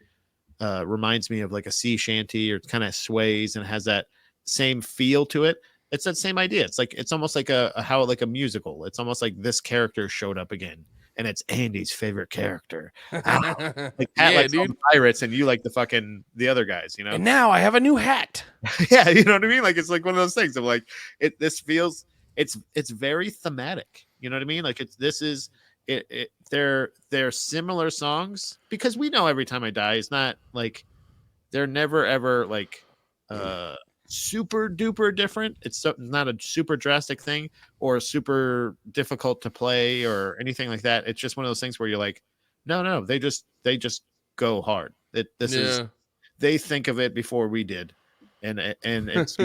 reminds me of like a sea shanty, or it kind of sways and has that same feel to it. It's that same idea. It's almost like a musical. It's almost like this character showed up again, and it's Andy's favorite character. Like Pat likes all the pirates, and you like the other guys, you know. And now I have a new hat. Yeah, you know what I mean. Like it's like one of those things of like this feels it's very thematic. You know what I mean? Like they're similar songs, because we know Every Time I Die is not like they're never ever like super duper different. It's not a super drastic thing or super difficult to play or anything like that. It's just one of those things where you're like, no, they just go hard. They think of it before we did, and it's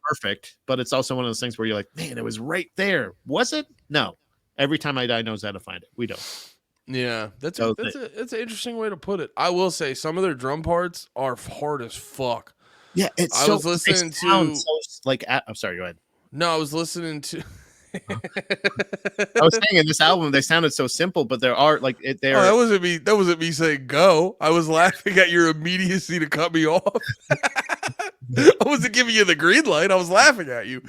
perfect. But it's also one of those things where you're like, man, it was right there. Was it? No. Every Time I Die knows how to find it. We don't. Yeah, that's an interesting way to put it. I will say some of their drum parts are hard as fuck. Yeah, I was listening to I'm sorry, go ahead. No, I was listening to I was saying in this album they sounded so simple, but there are like there. That wasn't me. That wasn't me saying go. I was laughing at your immediacy to cut me off. I wasn't giving you the green light. I was laughing at you.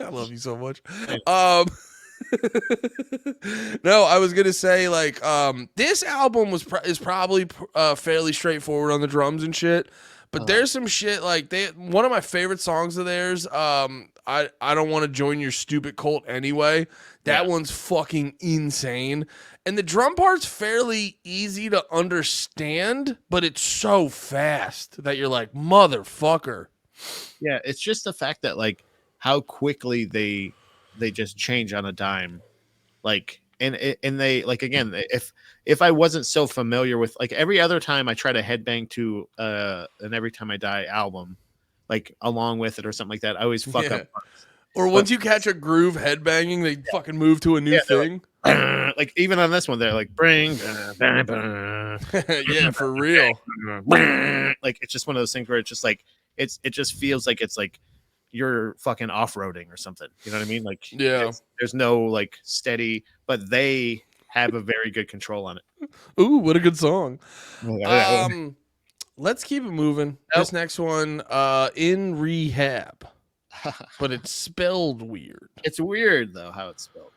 I love you so much. No, I was gonna say like this album is probably fairly straightforward on the drums and shit, but there's some shit like one of my favorite songs of theirs. I don't want to join your stupid cult anyway. That one's fucking insane, and the drum part's fairly easy to understand, but it's so fast that you're like, motherfucker. Yeah, it's just the fact that like how quickly they just change on a dime, like and they like again if I wasn't so familiar with like every other time I try to headbang to an Every Time I Die album, like along with it or something like that, I always fuck up parts. Or once you catch a groove headbanging, they fucking move to a new thing. Like even on this one, they're like bring, yeah, for real. Like it's just one of those things where it's just like it just feels like it's like you're fucking off-roading or something. You know what I mean? Like there's no like steady, but they have a very good control on it. Ooh, what a good song. Let's keep it moving. This next one, In Rehab. But it's spelled weird. It's weird though how it's spelled.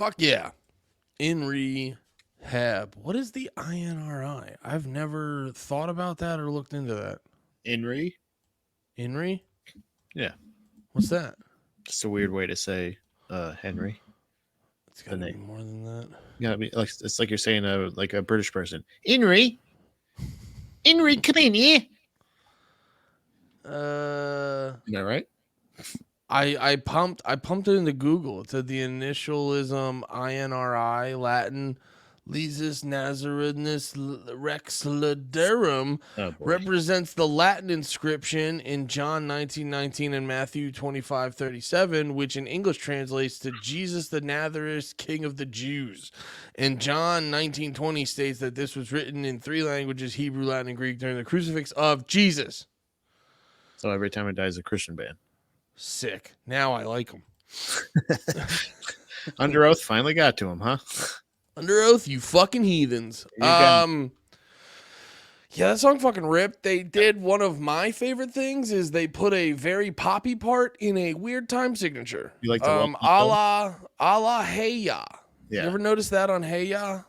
Fuck yeah. In rehab. What is the INRI? I've never thought about that or looked into that. Inri. INRI? Yeah. What's that? Just a weird way to say Henry. It's got to be more than that. Yeah, I mean, like it's like you're saying like a British person. Inri, come in here. Am I right? I pumped it into Google. It said the initialism INRI, Latin Lesus Nazarenus Rex Laderum, represents the Latin inscription in John 19:19 and Matthew 25:37, which in English translates to Jesus the Nazareth, King of the Jews. And John 19:20 states that this was written in 3 languages, Hebrew, Latin, and Greek, during the crucifix of Jesus. So every time I die is a Christian band. Sick. Now I like them. Under Oath finally got to him, huh? Under Oath, you fucking heathens. Yeah, that song fucking ripped. They did one of my favorite things is they put a very poppy part in a weird time signature. You like the a la Hey Ya. Yeah. You ever notice that on Hey Ya?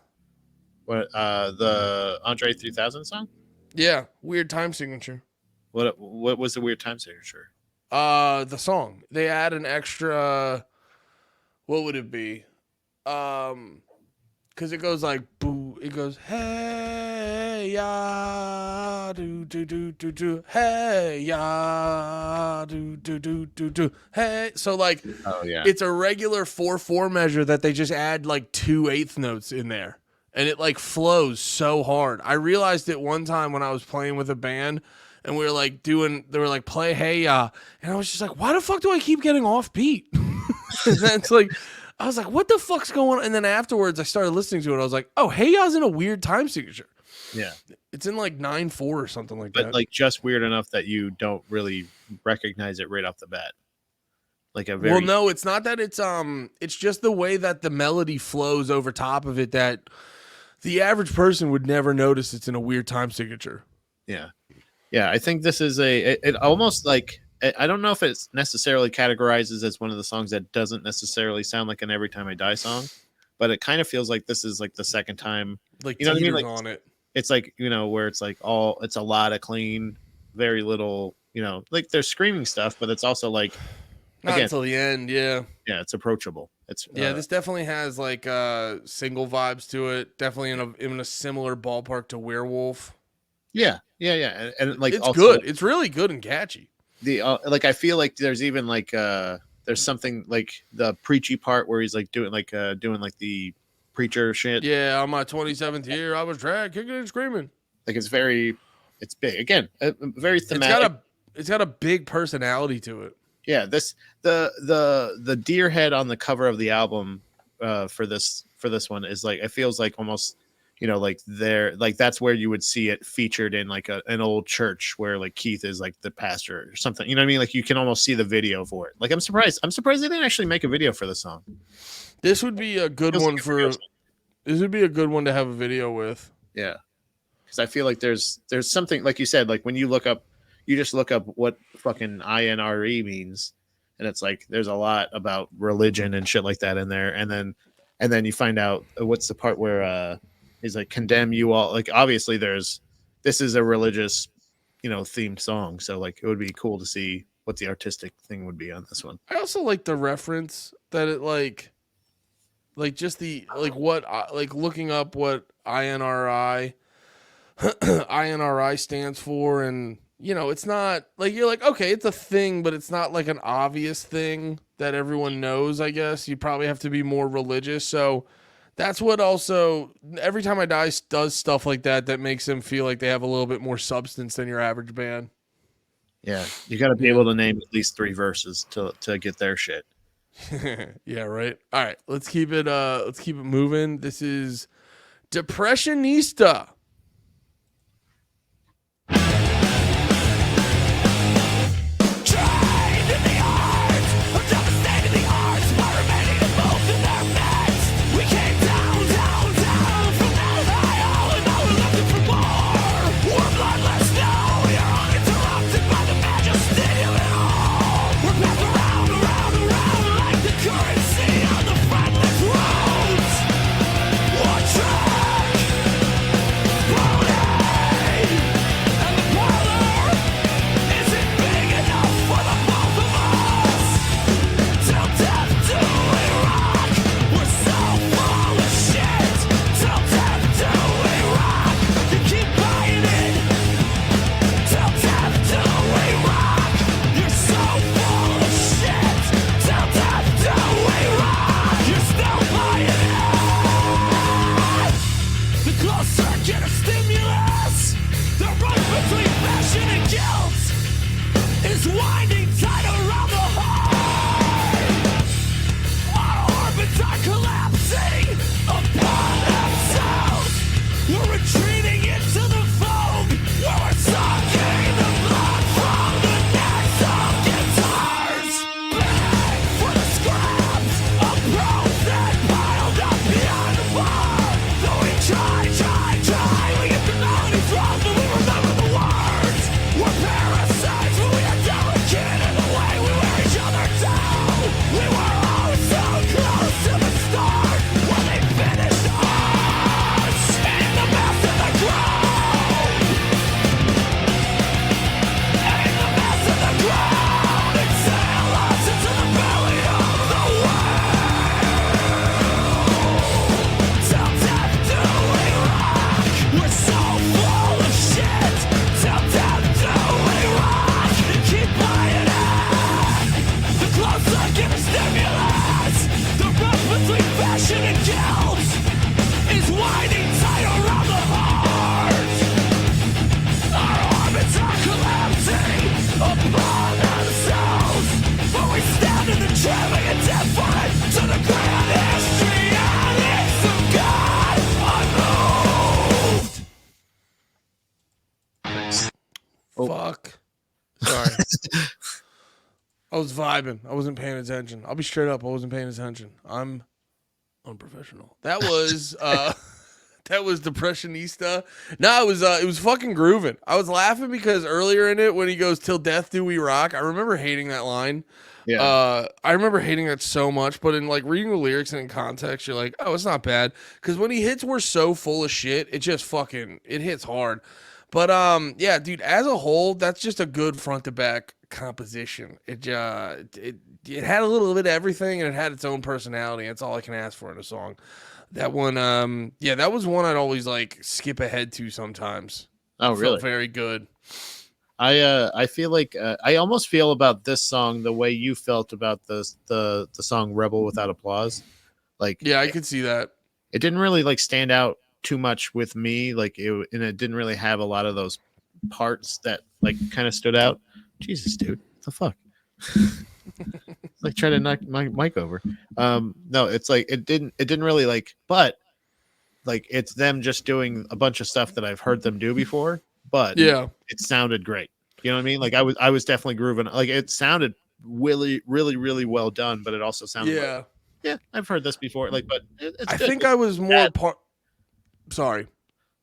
What the Andre 3000 song? Yeah, weird time signature. What was the weird time signature? The song. They add an extra, what would it be? Because it goes like boo, it goes hey ya do do do do do hey ya do do do do do hey. So like, oh yeah, it's a regular 4/4 measure that they just add like 2 1/8 notes in there, and it like flows so hard. I realized it one time when I was playing with a band, and we were like they were like play hey ya, and I was just like, why the fuck do I keep getting off beat? And that's like. I was like, what the fuck's going on? And then afterwards, I started listening to it. I was like, oh, Hey Ya's in a weird time signature. Yeah. It's in like 9/4 or something like but that. Like just weird enough that you don't really recognize it right off the bat. Like a very... Well, no, it's not that it's just the way that the melody flows over top of it that the average person would never notice it's in a weird time signature. Yeah. Yeah, I think this is it almost like... I don't know if it's necessarily categorizes as one of the songs that doesn't necessarily sound like an Every Time I Die song, but it kind of feels like this is like the second time, like you know what I mean? Like on it. It's like, you know, where it's like it's a lot of clean, very little, you know, like there's screaming stuff, but it's also like not until the end, yeah. Yeah, it's approachable. It's this definitely has like single vibes to it. Definitely in a similar ballpark to Werewolf. Yeah, and like it's also, good. It's really good and catchy. The like I feel like there's even like there's something like the preachy part where he's like doing the preacher shit. Yeah, on my 27th year, I was dragged, kicking and screaming. Like it's big again, very thematic. It's got a big personality to it. Yeah, the deer head on the cover of the album for this one is like it feels like almost. You know, like that's where you would see it featured in like an old church where like Keith is like the pastor or something. You know what I mean? Like you can almost see the video for it. Like I'm surprised they didn't actually make a video for the song. This would be a good one this would be a good one to have a video with. Yeah. Because I feel like there's something like you said, like when you just look up what fucking INRE means, and it's like there's a lot about religion and shit like that in there, and then you find out what's the part where he's like condemn you all. Like obviously this is a religious, you know, themed song. So like it would be cool to see what the artistic thing would be on this one. I also like the reference that it like just the like what like looking up what INRI stands for, and you know it's not like you're like okay it's a thing, but it's not like an obvious thing that everyone knows. I guess you probably have to be more religious. So. That's what also, Every Time I Die does stuff like that makes them feel like they have a little bit more substance than your average band. Yeah, you got to be able to name at least 3 verses to get their shit. Yeah, right. All right, let's keep it moving. This is Depressionista. Currency on the friendless road. We're retreating into the fog, where we're sucking the blood from the necks of guitars. Beg for the scraps of prose that piled up behind the bar. Though we try, we get the melodies wrong, but we remember the words. We're parasites, but we are delicate in the way we wear each other down. We were all so close to the start when they finished us in the mess of the ground. In the mess of the ground, exhale us into the belly of the whale. Till death do we rock. We're so full of shit. Till death do we rock. Keep playing it. The closer get the stimulus. The rough between passion and guilt is winding tight around the heart. Our orbits are collapsing upon themselves, but we stand in the trembling and indifferent to the grand history and acts of God unmoved. Oh. Fuck. Sorry. I was vibing. I wasn't paying attention. I'll be straight up. I wasn't paying attention. I'm unprofessional. That was that was Depressionista. No, it was fucking grooving. I was laughing because earlier in it when he goes "Till death do we rock," I remember hating that line. Yeah. I remember hating that so much, but in like reading the lyrics and in context, you're like, oh, it's not bad. Because when he hits "We're so full of shit," it just fucking it hits hard. But yeah, dude, as a whole, that's just a good front to back composition. It had a little bit of everything, and it had its own personality. That's all I can ask for in a song. That one, yeah, that was one I'd always like skip ahead to sometimes. Oh, Felt really? very good. I feel like I almost feel about this song the way you felt about the song "Rebel Without Applause." Like, Yeah, I could see that. it didn't really like stand out too much with me. Like, and it didn't really have a lot of those parts that like kind of stood out. Jesus, dude, what the fuck? Like, try to knock my mic over. No, it's like it didn't really like, but like it's them just doing a bunch of stuff that I've heard them do before, but Yeah. it sounded great. You know what I mean? Like I was definitely grooving. Like, it sounded really, really, really well done, but it also sounded like, Yeah. yeah, I've heard this before. Like, but it's I good. think I was more bad. Sorry.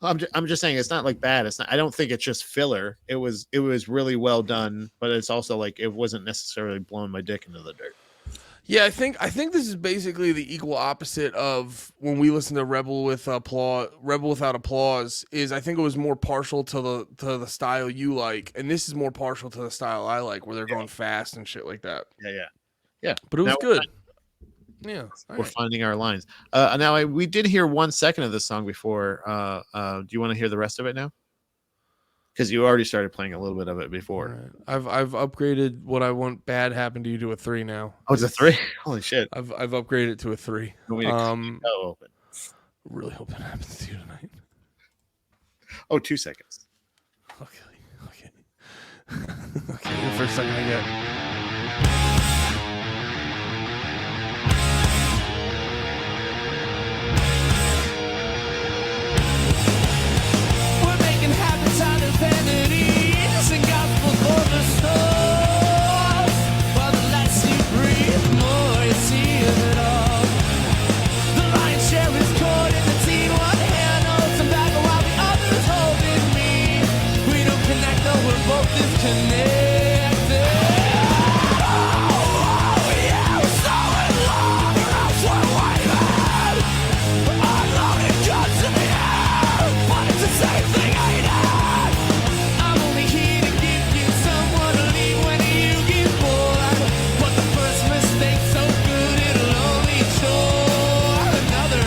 I'm just saying it's not like bad. It's not. I don't think it's just filler. It was really well done, but it's also like it wasn't necessarily blowing my dick into the dirt. Yeah, I think this is basically the equal opposite of when we listen to Rebel Without Applause. Is I think it was more partial to the style you like, and this is more partial to the style I like, where they're going fast and shit like that. Yeah. But it was Now good. Yeah, all We're right. finding our lines. Now we did hear 1 second of this song before. Do you want to hear the rest of it now? Because you already started playing a little bit of it All before. right. I've upgraded what I want bad happen to you to a 3 now. Oh, it's a 3. Holy shit! I've upgraded it to a 3. You want me to cut the show open? Really hope it happens to you tonight. Oh, 2 seconds. Okay. Okay, the first second I get. We're making habits out of vanities and gospel cornerstones. While the less you breathe, more you see of it all. The lion's share is caught in the teen. One hand holds him back while the other's holding me. We don't connect, though we're both disconnected. Oh, yeah, we're so in love, or else we're waving. Unloaded guns in the air, but it's the same thing, ain't it? I'm only here to give you someone to leave when you get bored. But the first mistake's so good it'll only show another.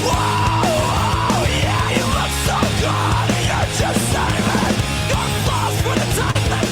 Whoa, yeah, you look so good, and you're just saving your flaws for the time that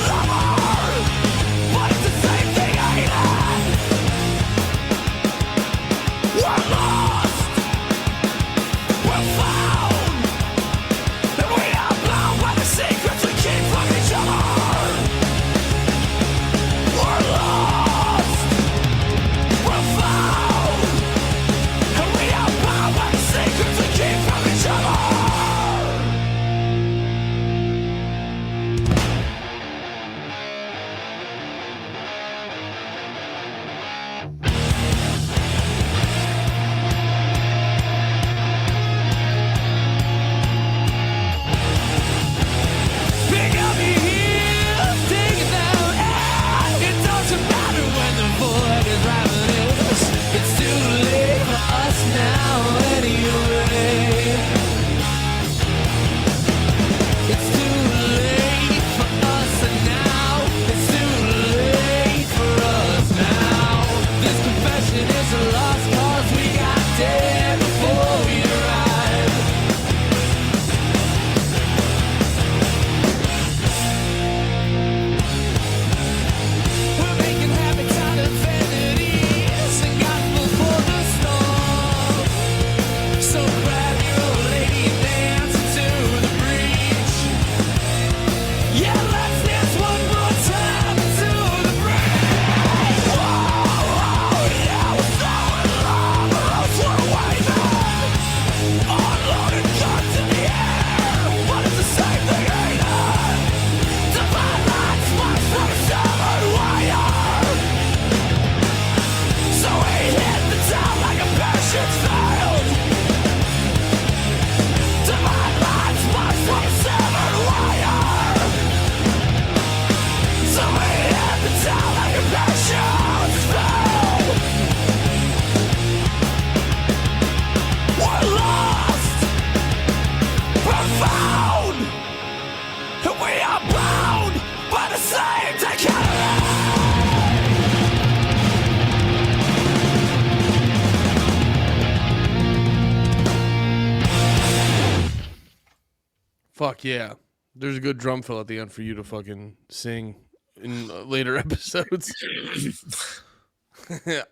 Fuck yeah. There's a good drum fill at the end for you to fucking sing in later episodes.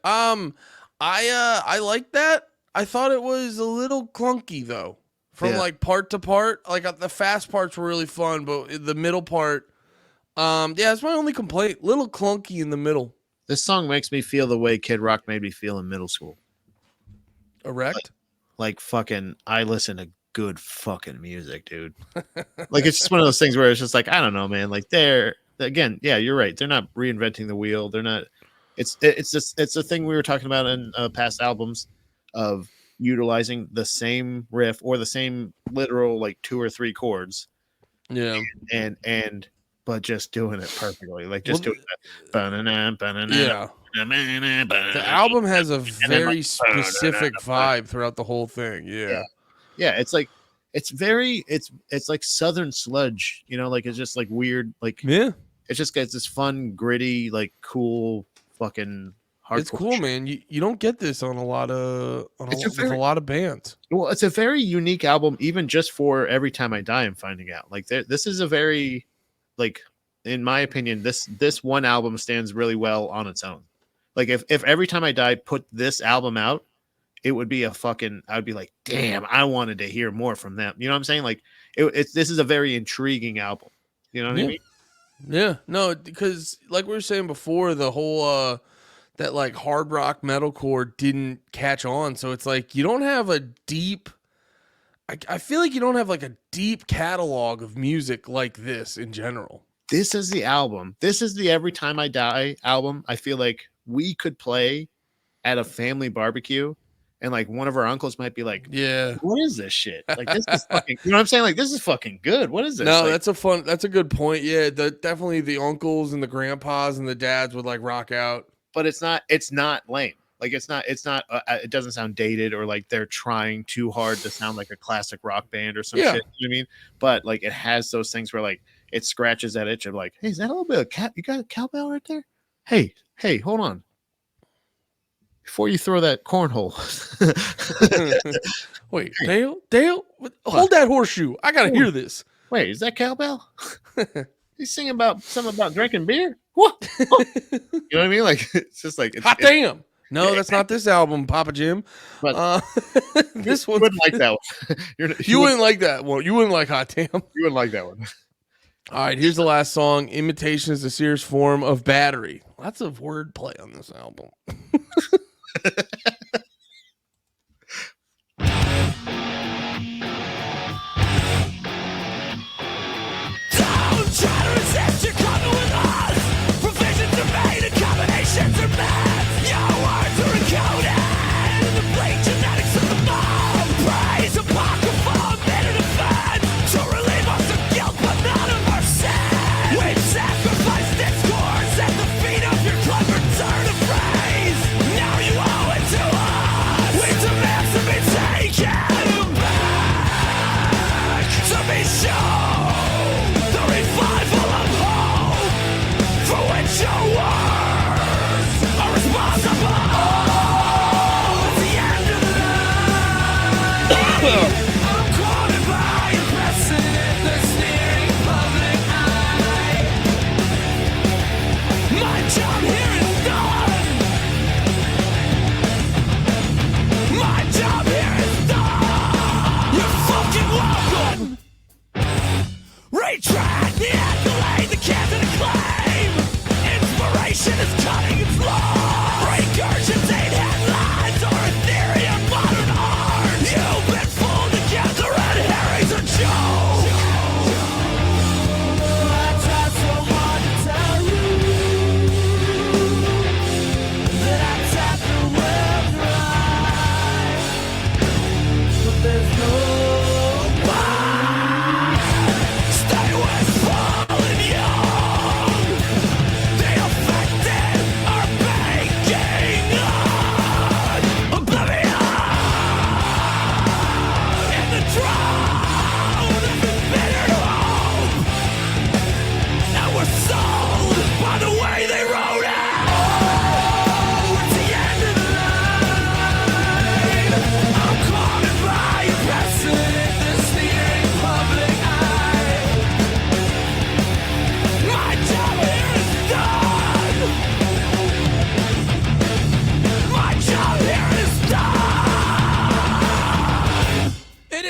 I like that. I thought it was a little clunky though. From Yeah. like part to part. Like the fast parts were really fun, but the middle part, yeah, that's my only complaint. Little clunky in the middle. This song makes me feel the way Kid Rock made me feel in middle school. Erect? Like fucking, I listen to good fucking music, dude. Like it's just one of those things where it's just like, I don't know, man. Like they're again, yeah, you're right. They're not reinventing the wheel. They're not. It's just it's a thing we were talking about in past albums of utilizing the same riff or the same literal like 2 or 3 chords Yeah. and but just doing it perfectly. Like just Well, doing that. Ba-na-na, ba-na-na, Yeah. ba-na-na, ba-na-na. The album has a then very like, specific vibe throughout the whole thing. Yeah. Yeah, it's like it's very it's like Southern sludge, you know, like it's just like weird, like Yeah. it just gets this fun, gritty, like cool fucking hardcore. It's cool, shit. man. You don't get this on a lot of It's a with very- a lot of bands. Well, it's a very unique album, even just for Every Time I Die. I'm finding out like this is a very, like, in my opinion, this one album stands really well on its own. Like if Every Time I Die put this album out, it would be a fucking. I would be like, damn, I wanted to hear more from them. You know what I'm saying? Like this is a very intriguing album. You know what I Yeah. mean? Yeah, no, because like we were saying before, the whole that like hard rock metalcore didn't catch on, so it's like you don't have a deep. I feel like you don't have like a deep catalog of music like this in general. This is the album. This is the Every Time I Die album. I feel like we could play at a family barbecue, and like one of our uncles might be like, Yeah. what is this shit? Like this is fucking, you know what I'm saying? Like this is fucking good. What is this? No, Like, that's a good point. Yeah, definitely the uncles and the grandpas and the dads would like rock out. but it's not lame. Like it doesn't sound dated or like they're trying too hard to sound like a classic rock band or some Yeah. shit. You know what I mean? But like it has those things where like it scratches that itch of like, hey, is that a little bit of you got a cowbell right there? Hey, hold on. Before you throw that cornhole. Wait, Dale, hold that horseshoe. I gotta hear this. Wait, is that cowbell? He's singing about something about drinking beer. What? You know what I mean? Like it's just like Hot damn. No, that's not this album, Papa Jim. But This you one, wouldn't like that one. you wouldn't like that one. You wouldn't like Hot Damn. You wouldn't like that one. All right, here's the last song. Imitation is the serious form of battery. Lots of wordplay on this album. Don't try to resist, you're coming with us. Provisions are made and combinations are met. Your words are encoded in the bleak genetics of the mob. Praise apocryphal, made in defense to relieve us of guilt, but none of our sin. We've sacrificed discourse at the feet of your clever turn of praise. Now you owe it to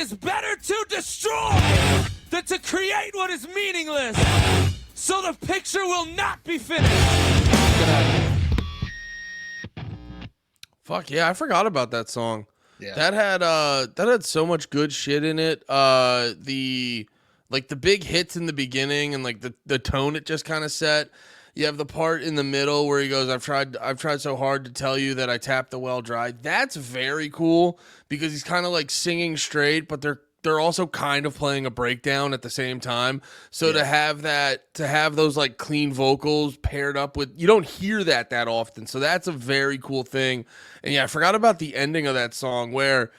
is better to destroy than to create what is meaningless. So the picture will not be finished. Fuck yeah, I forgot about that song. Yeah. That had so much good shit in it. The big hits in the beginning and like the tone it just kind of set. You have the part in the middle where he goes, I've tried so hard to tell you that I tapped the well dry. That's very cool because he's kind of like singing straight, but they're also kind of playing a breakdown at the same time. So to have those like clean vocals paired up with, you don't hear that often. So that's a very cool thing. And yeah, I forgot about the ending of that song where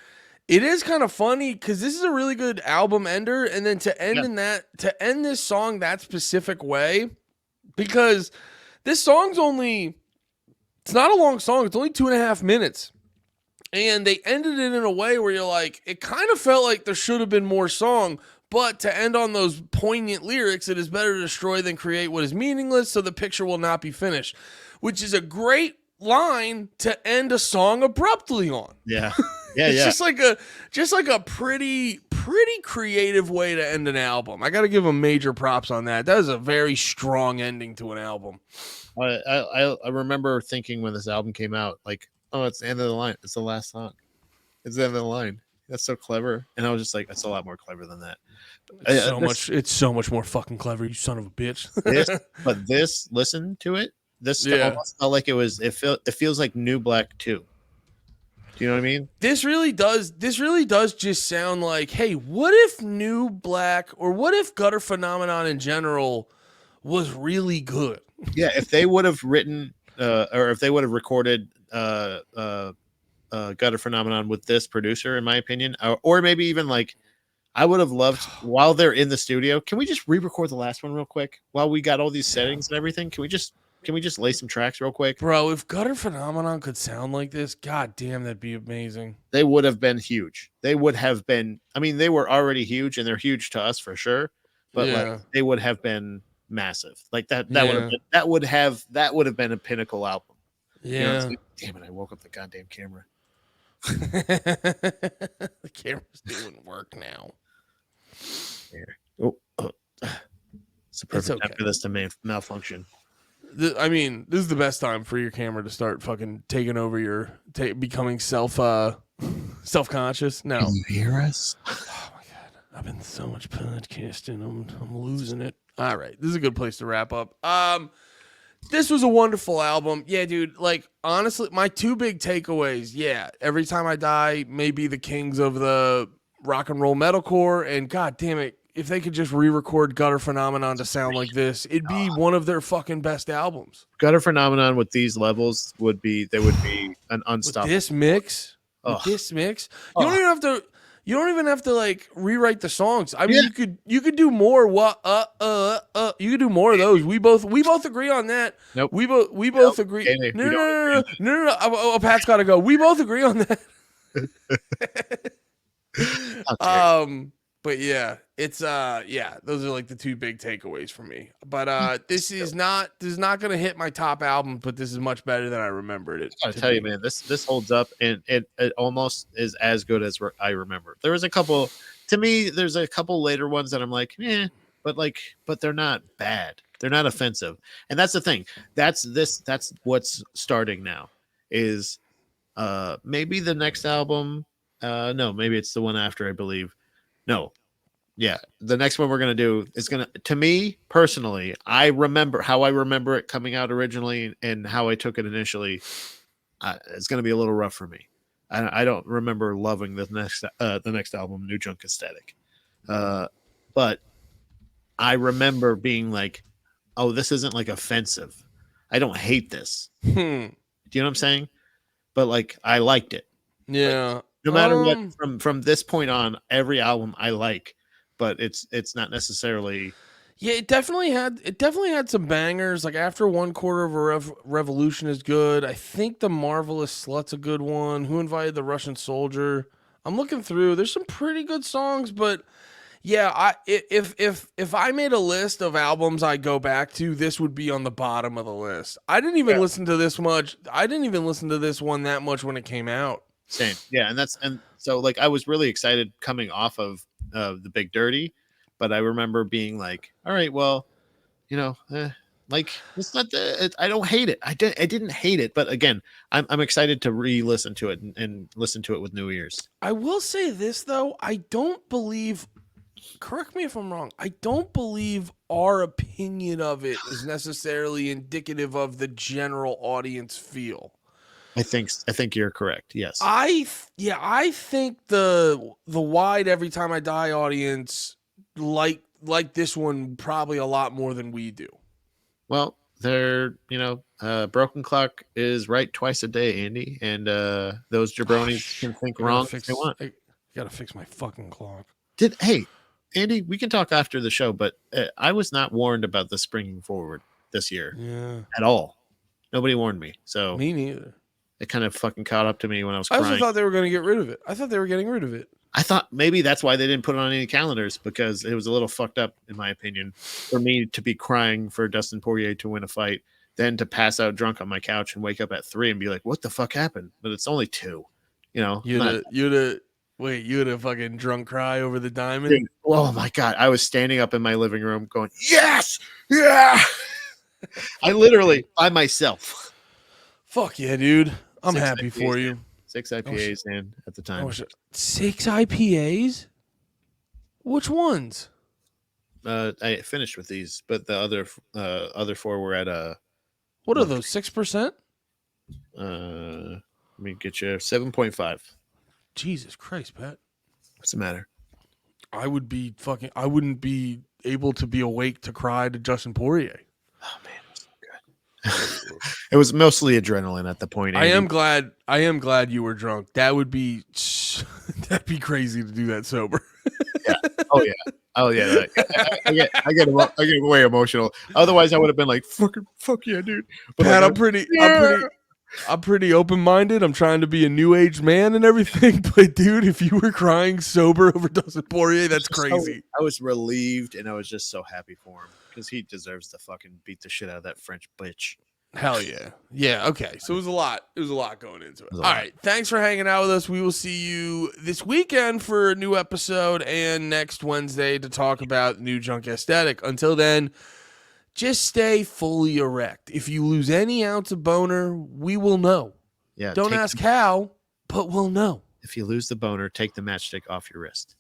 it is kind of funny because this is a really good album ender. And then to end this song that specific way, because this song's it's not a long song. It's only 2.5 minutes. And they ended it in a way where you're like, it kind of felt like there should have been more song, but to end on those poignant lyrics, it is better to destroy than create what is meaningless, so the picture will not be finished, which is a great line to end a song abruptly on. Yeah. Yeah, It's just like a pretty creative way to end an album. I got to give them major props on that. That is a very strong ending to an album. I remember thinking when this album came out, like, oh, it's the end of the line. It's the last song. It's the end of the line. That's so clever. And I was just like, that's a lot more clever than that. It's so much more fucking clever, you son of a bitch. Listen to it. This almost felt like it feels like New Black 2. Do you know what I mean? This really does just sound like, hey, what if New Black or what if Gutter Phenomenon in general was really good? Yeah, if they would have written or if they would have recorded Gutter Phenomenon with this producer, in my opinion, or maybe even like I would have loved while they're in the studio. Can we just re-record the last one real quick while we got all these settings and everything? Can we just lay some tracks real quick? Bro, if Gutter Phenomenon could sound like this, god damn, that'd be amazing. They would have been huge. They would have been. I mean, they were already huge, and they're huge to us for sure. But like, they would have been massive. Like that would have been a pinnacle album. Yeah. You know, like, damn it! I woke up the goddamn camera. The camera's doing work now. Here. It's a perfect time for this to malfunction. I mean, this is the best time for your camera to start fucking taking over becoming self-conscious. No. Can you hear us? Oh my god, I've been so much podcasting. I'm losing it. All right, this is a good place to wrap up. This was a wonderful album. Yeah, dude. Like honestly, my two big takeaways. Yeah, Every Time I Die may be the kings of the rock and roll metalcore, and god damn it, if they could just re-record Gutter Phenomenon to sound like this, it'd be one of their fucking best albums. Gutter Phenomenon with these levels would be an unstoppable. With this mix, you don't even have to like rewrite the songs. I mean, you could do more. You could do more of those. We both agree on that. Nope. We both agree. Okay, No. Oh, Pat's got to go. We both agree on that. Okay. But yeah, it's those are like the two big takeaways for me. But this is not gonna hit my top album, but this is much better than I remembered it. I tell you, man, this holds up, and it almost is as good as I remember. There's a couple later ones that I'm like, but they're not bad. They're not offensive, and that's the thing. That's what's starting now. Is maybe the next album? No, maybe it's the one after, I believe. No. Yeah. The next one we're going to do is to me personally, I remember it coming out originally and how I took it initially. It's going to be a little rough for me. I don't remember loving the next album, New Junk Aesthetic. But I remember being like, oh, this isn't like offensive. I don't hate this. Do you know what I'm saying? But like, I liked it. Yeah. Like, no matter what, from this point on, every album I like, but it's not necessarily. Yeah, it definitely had some bangers. Like After 1/4 of a Revolution is good. I think The Marvelous Slut's a good one. Who Invited the Russian Soldier? I'm looking through. There's some pretty good songs, but yeah, if I made a list of albums I go back to, this would be on the bottom of the list. I didn't even listen to this much. I didn't even listen to this one that much when it came out. Same. Yeah, and so like I was really excited coming off of the Big Dirty, but I remember being like, all right, well, like it's not I don't hate it. I didn't hate it, but again, I'm excited to re-listen to it and listen to it with new ears. I will say this though, I don't believe. Correct me if I'm wrong. I don't believe our opinion of it is necessarily indicative of the general audience feel. I think you're correct. Yes. I think the wide Every Time I Die audience like this one probably a lot more than we do. Well, Broken Clock is right twice a day, Andy, and those jabronis can think wrong if they want. I gotta fix my fucking clock. Hey, Andy, we can talk after the show, but I was not warned about the springing forward this year at all. Nobody warned me, so Me neither. it kind of fucking caught up to me when I was I crying. also thought they were going to get rid of it. I thought they were getting rid of it. I thought maybe that's why they didn't put it on any calendars, because it was a little fucked up, in my opinion, for me to be crying for Dustin Poirier to win a fight, then to pass out drunk on my couch and wake up at 3 and be like, what the fuck happened? But it's only 2, You'd have fucking drunk cry over the diamond. Dude, oh my God. I was standing up in my living room going, yes, yeah. I literally, by myself. Fuck yeah, dude. I'm 6 happy IPAs for in. you. 6 IPAs in at the time. 6 IPAs? Which ones? I finished with these, but the other 4 were at What are those? 6%? let me get you 7.5. Jesus Christ, Pat. What's the matter? I wouldn't be able to be awake to cry to Justin Poirier. Oh man, it was so good. It was mostly adrenaline at the point. I Andy. am glad you were drunk. That'd be crazy to do that sober. Yeah. Oh yeah. I get way emotional. Otherwise, I would have been like, fuck yeah, dude. But Pat, like, I'm pretty open-minded. I'm trying to be a new age man and everything. But dude, if you were crying sober over Dustin Poirier, that's crazy. I was relieved, and I was just so happy for him because he deserves to fucking beat the shit out of that French bitch. Hell yeah. Yeah, okay. So it was a lot going into it. All lot. right. Thanks for hanging out with us. We will see you this weekend for a new episode and next Wednesday to talk about New Junk Aesthetic. Until then, just stay fully erect. If you lose any ounce of boner, we will know. Yeah. Don't ask how, but we'll know. If you lose the boner, take the matchstick off your wrist.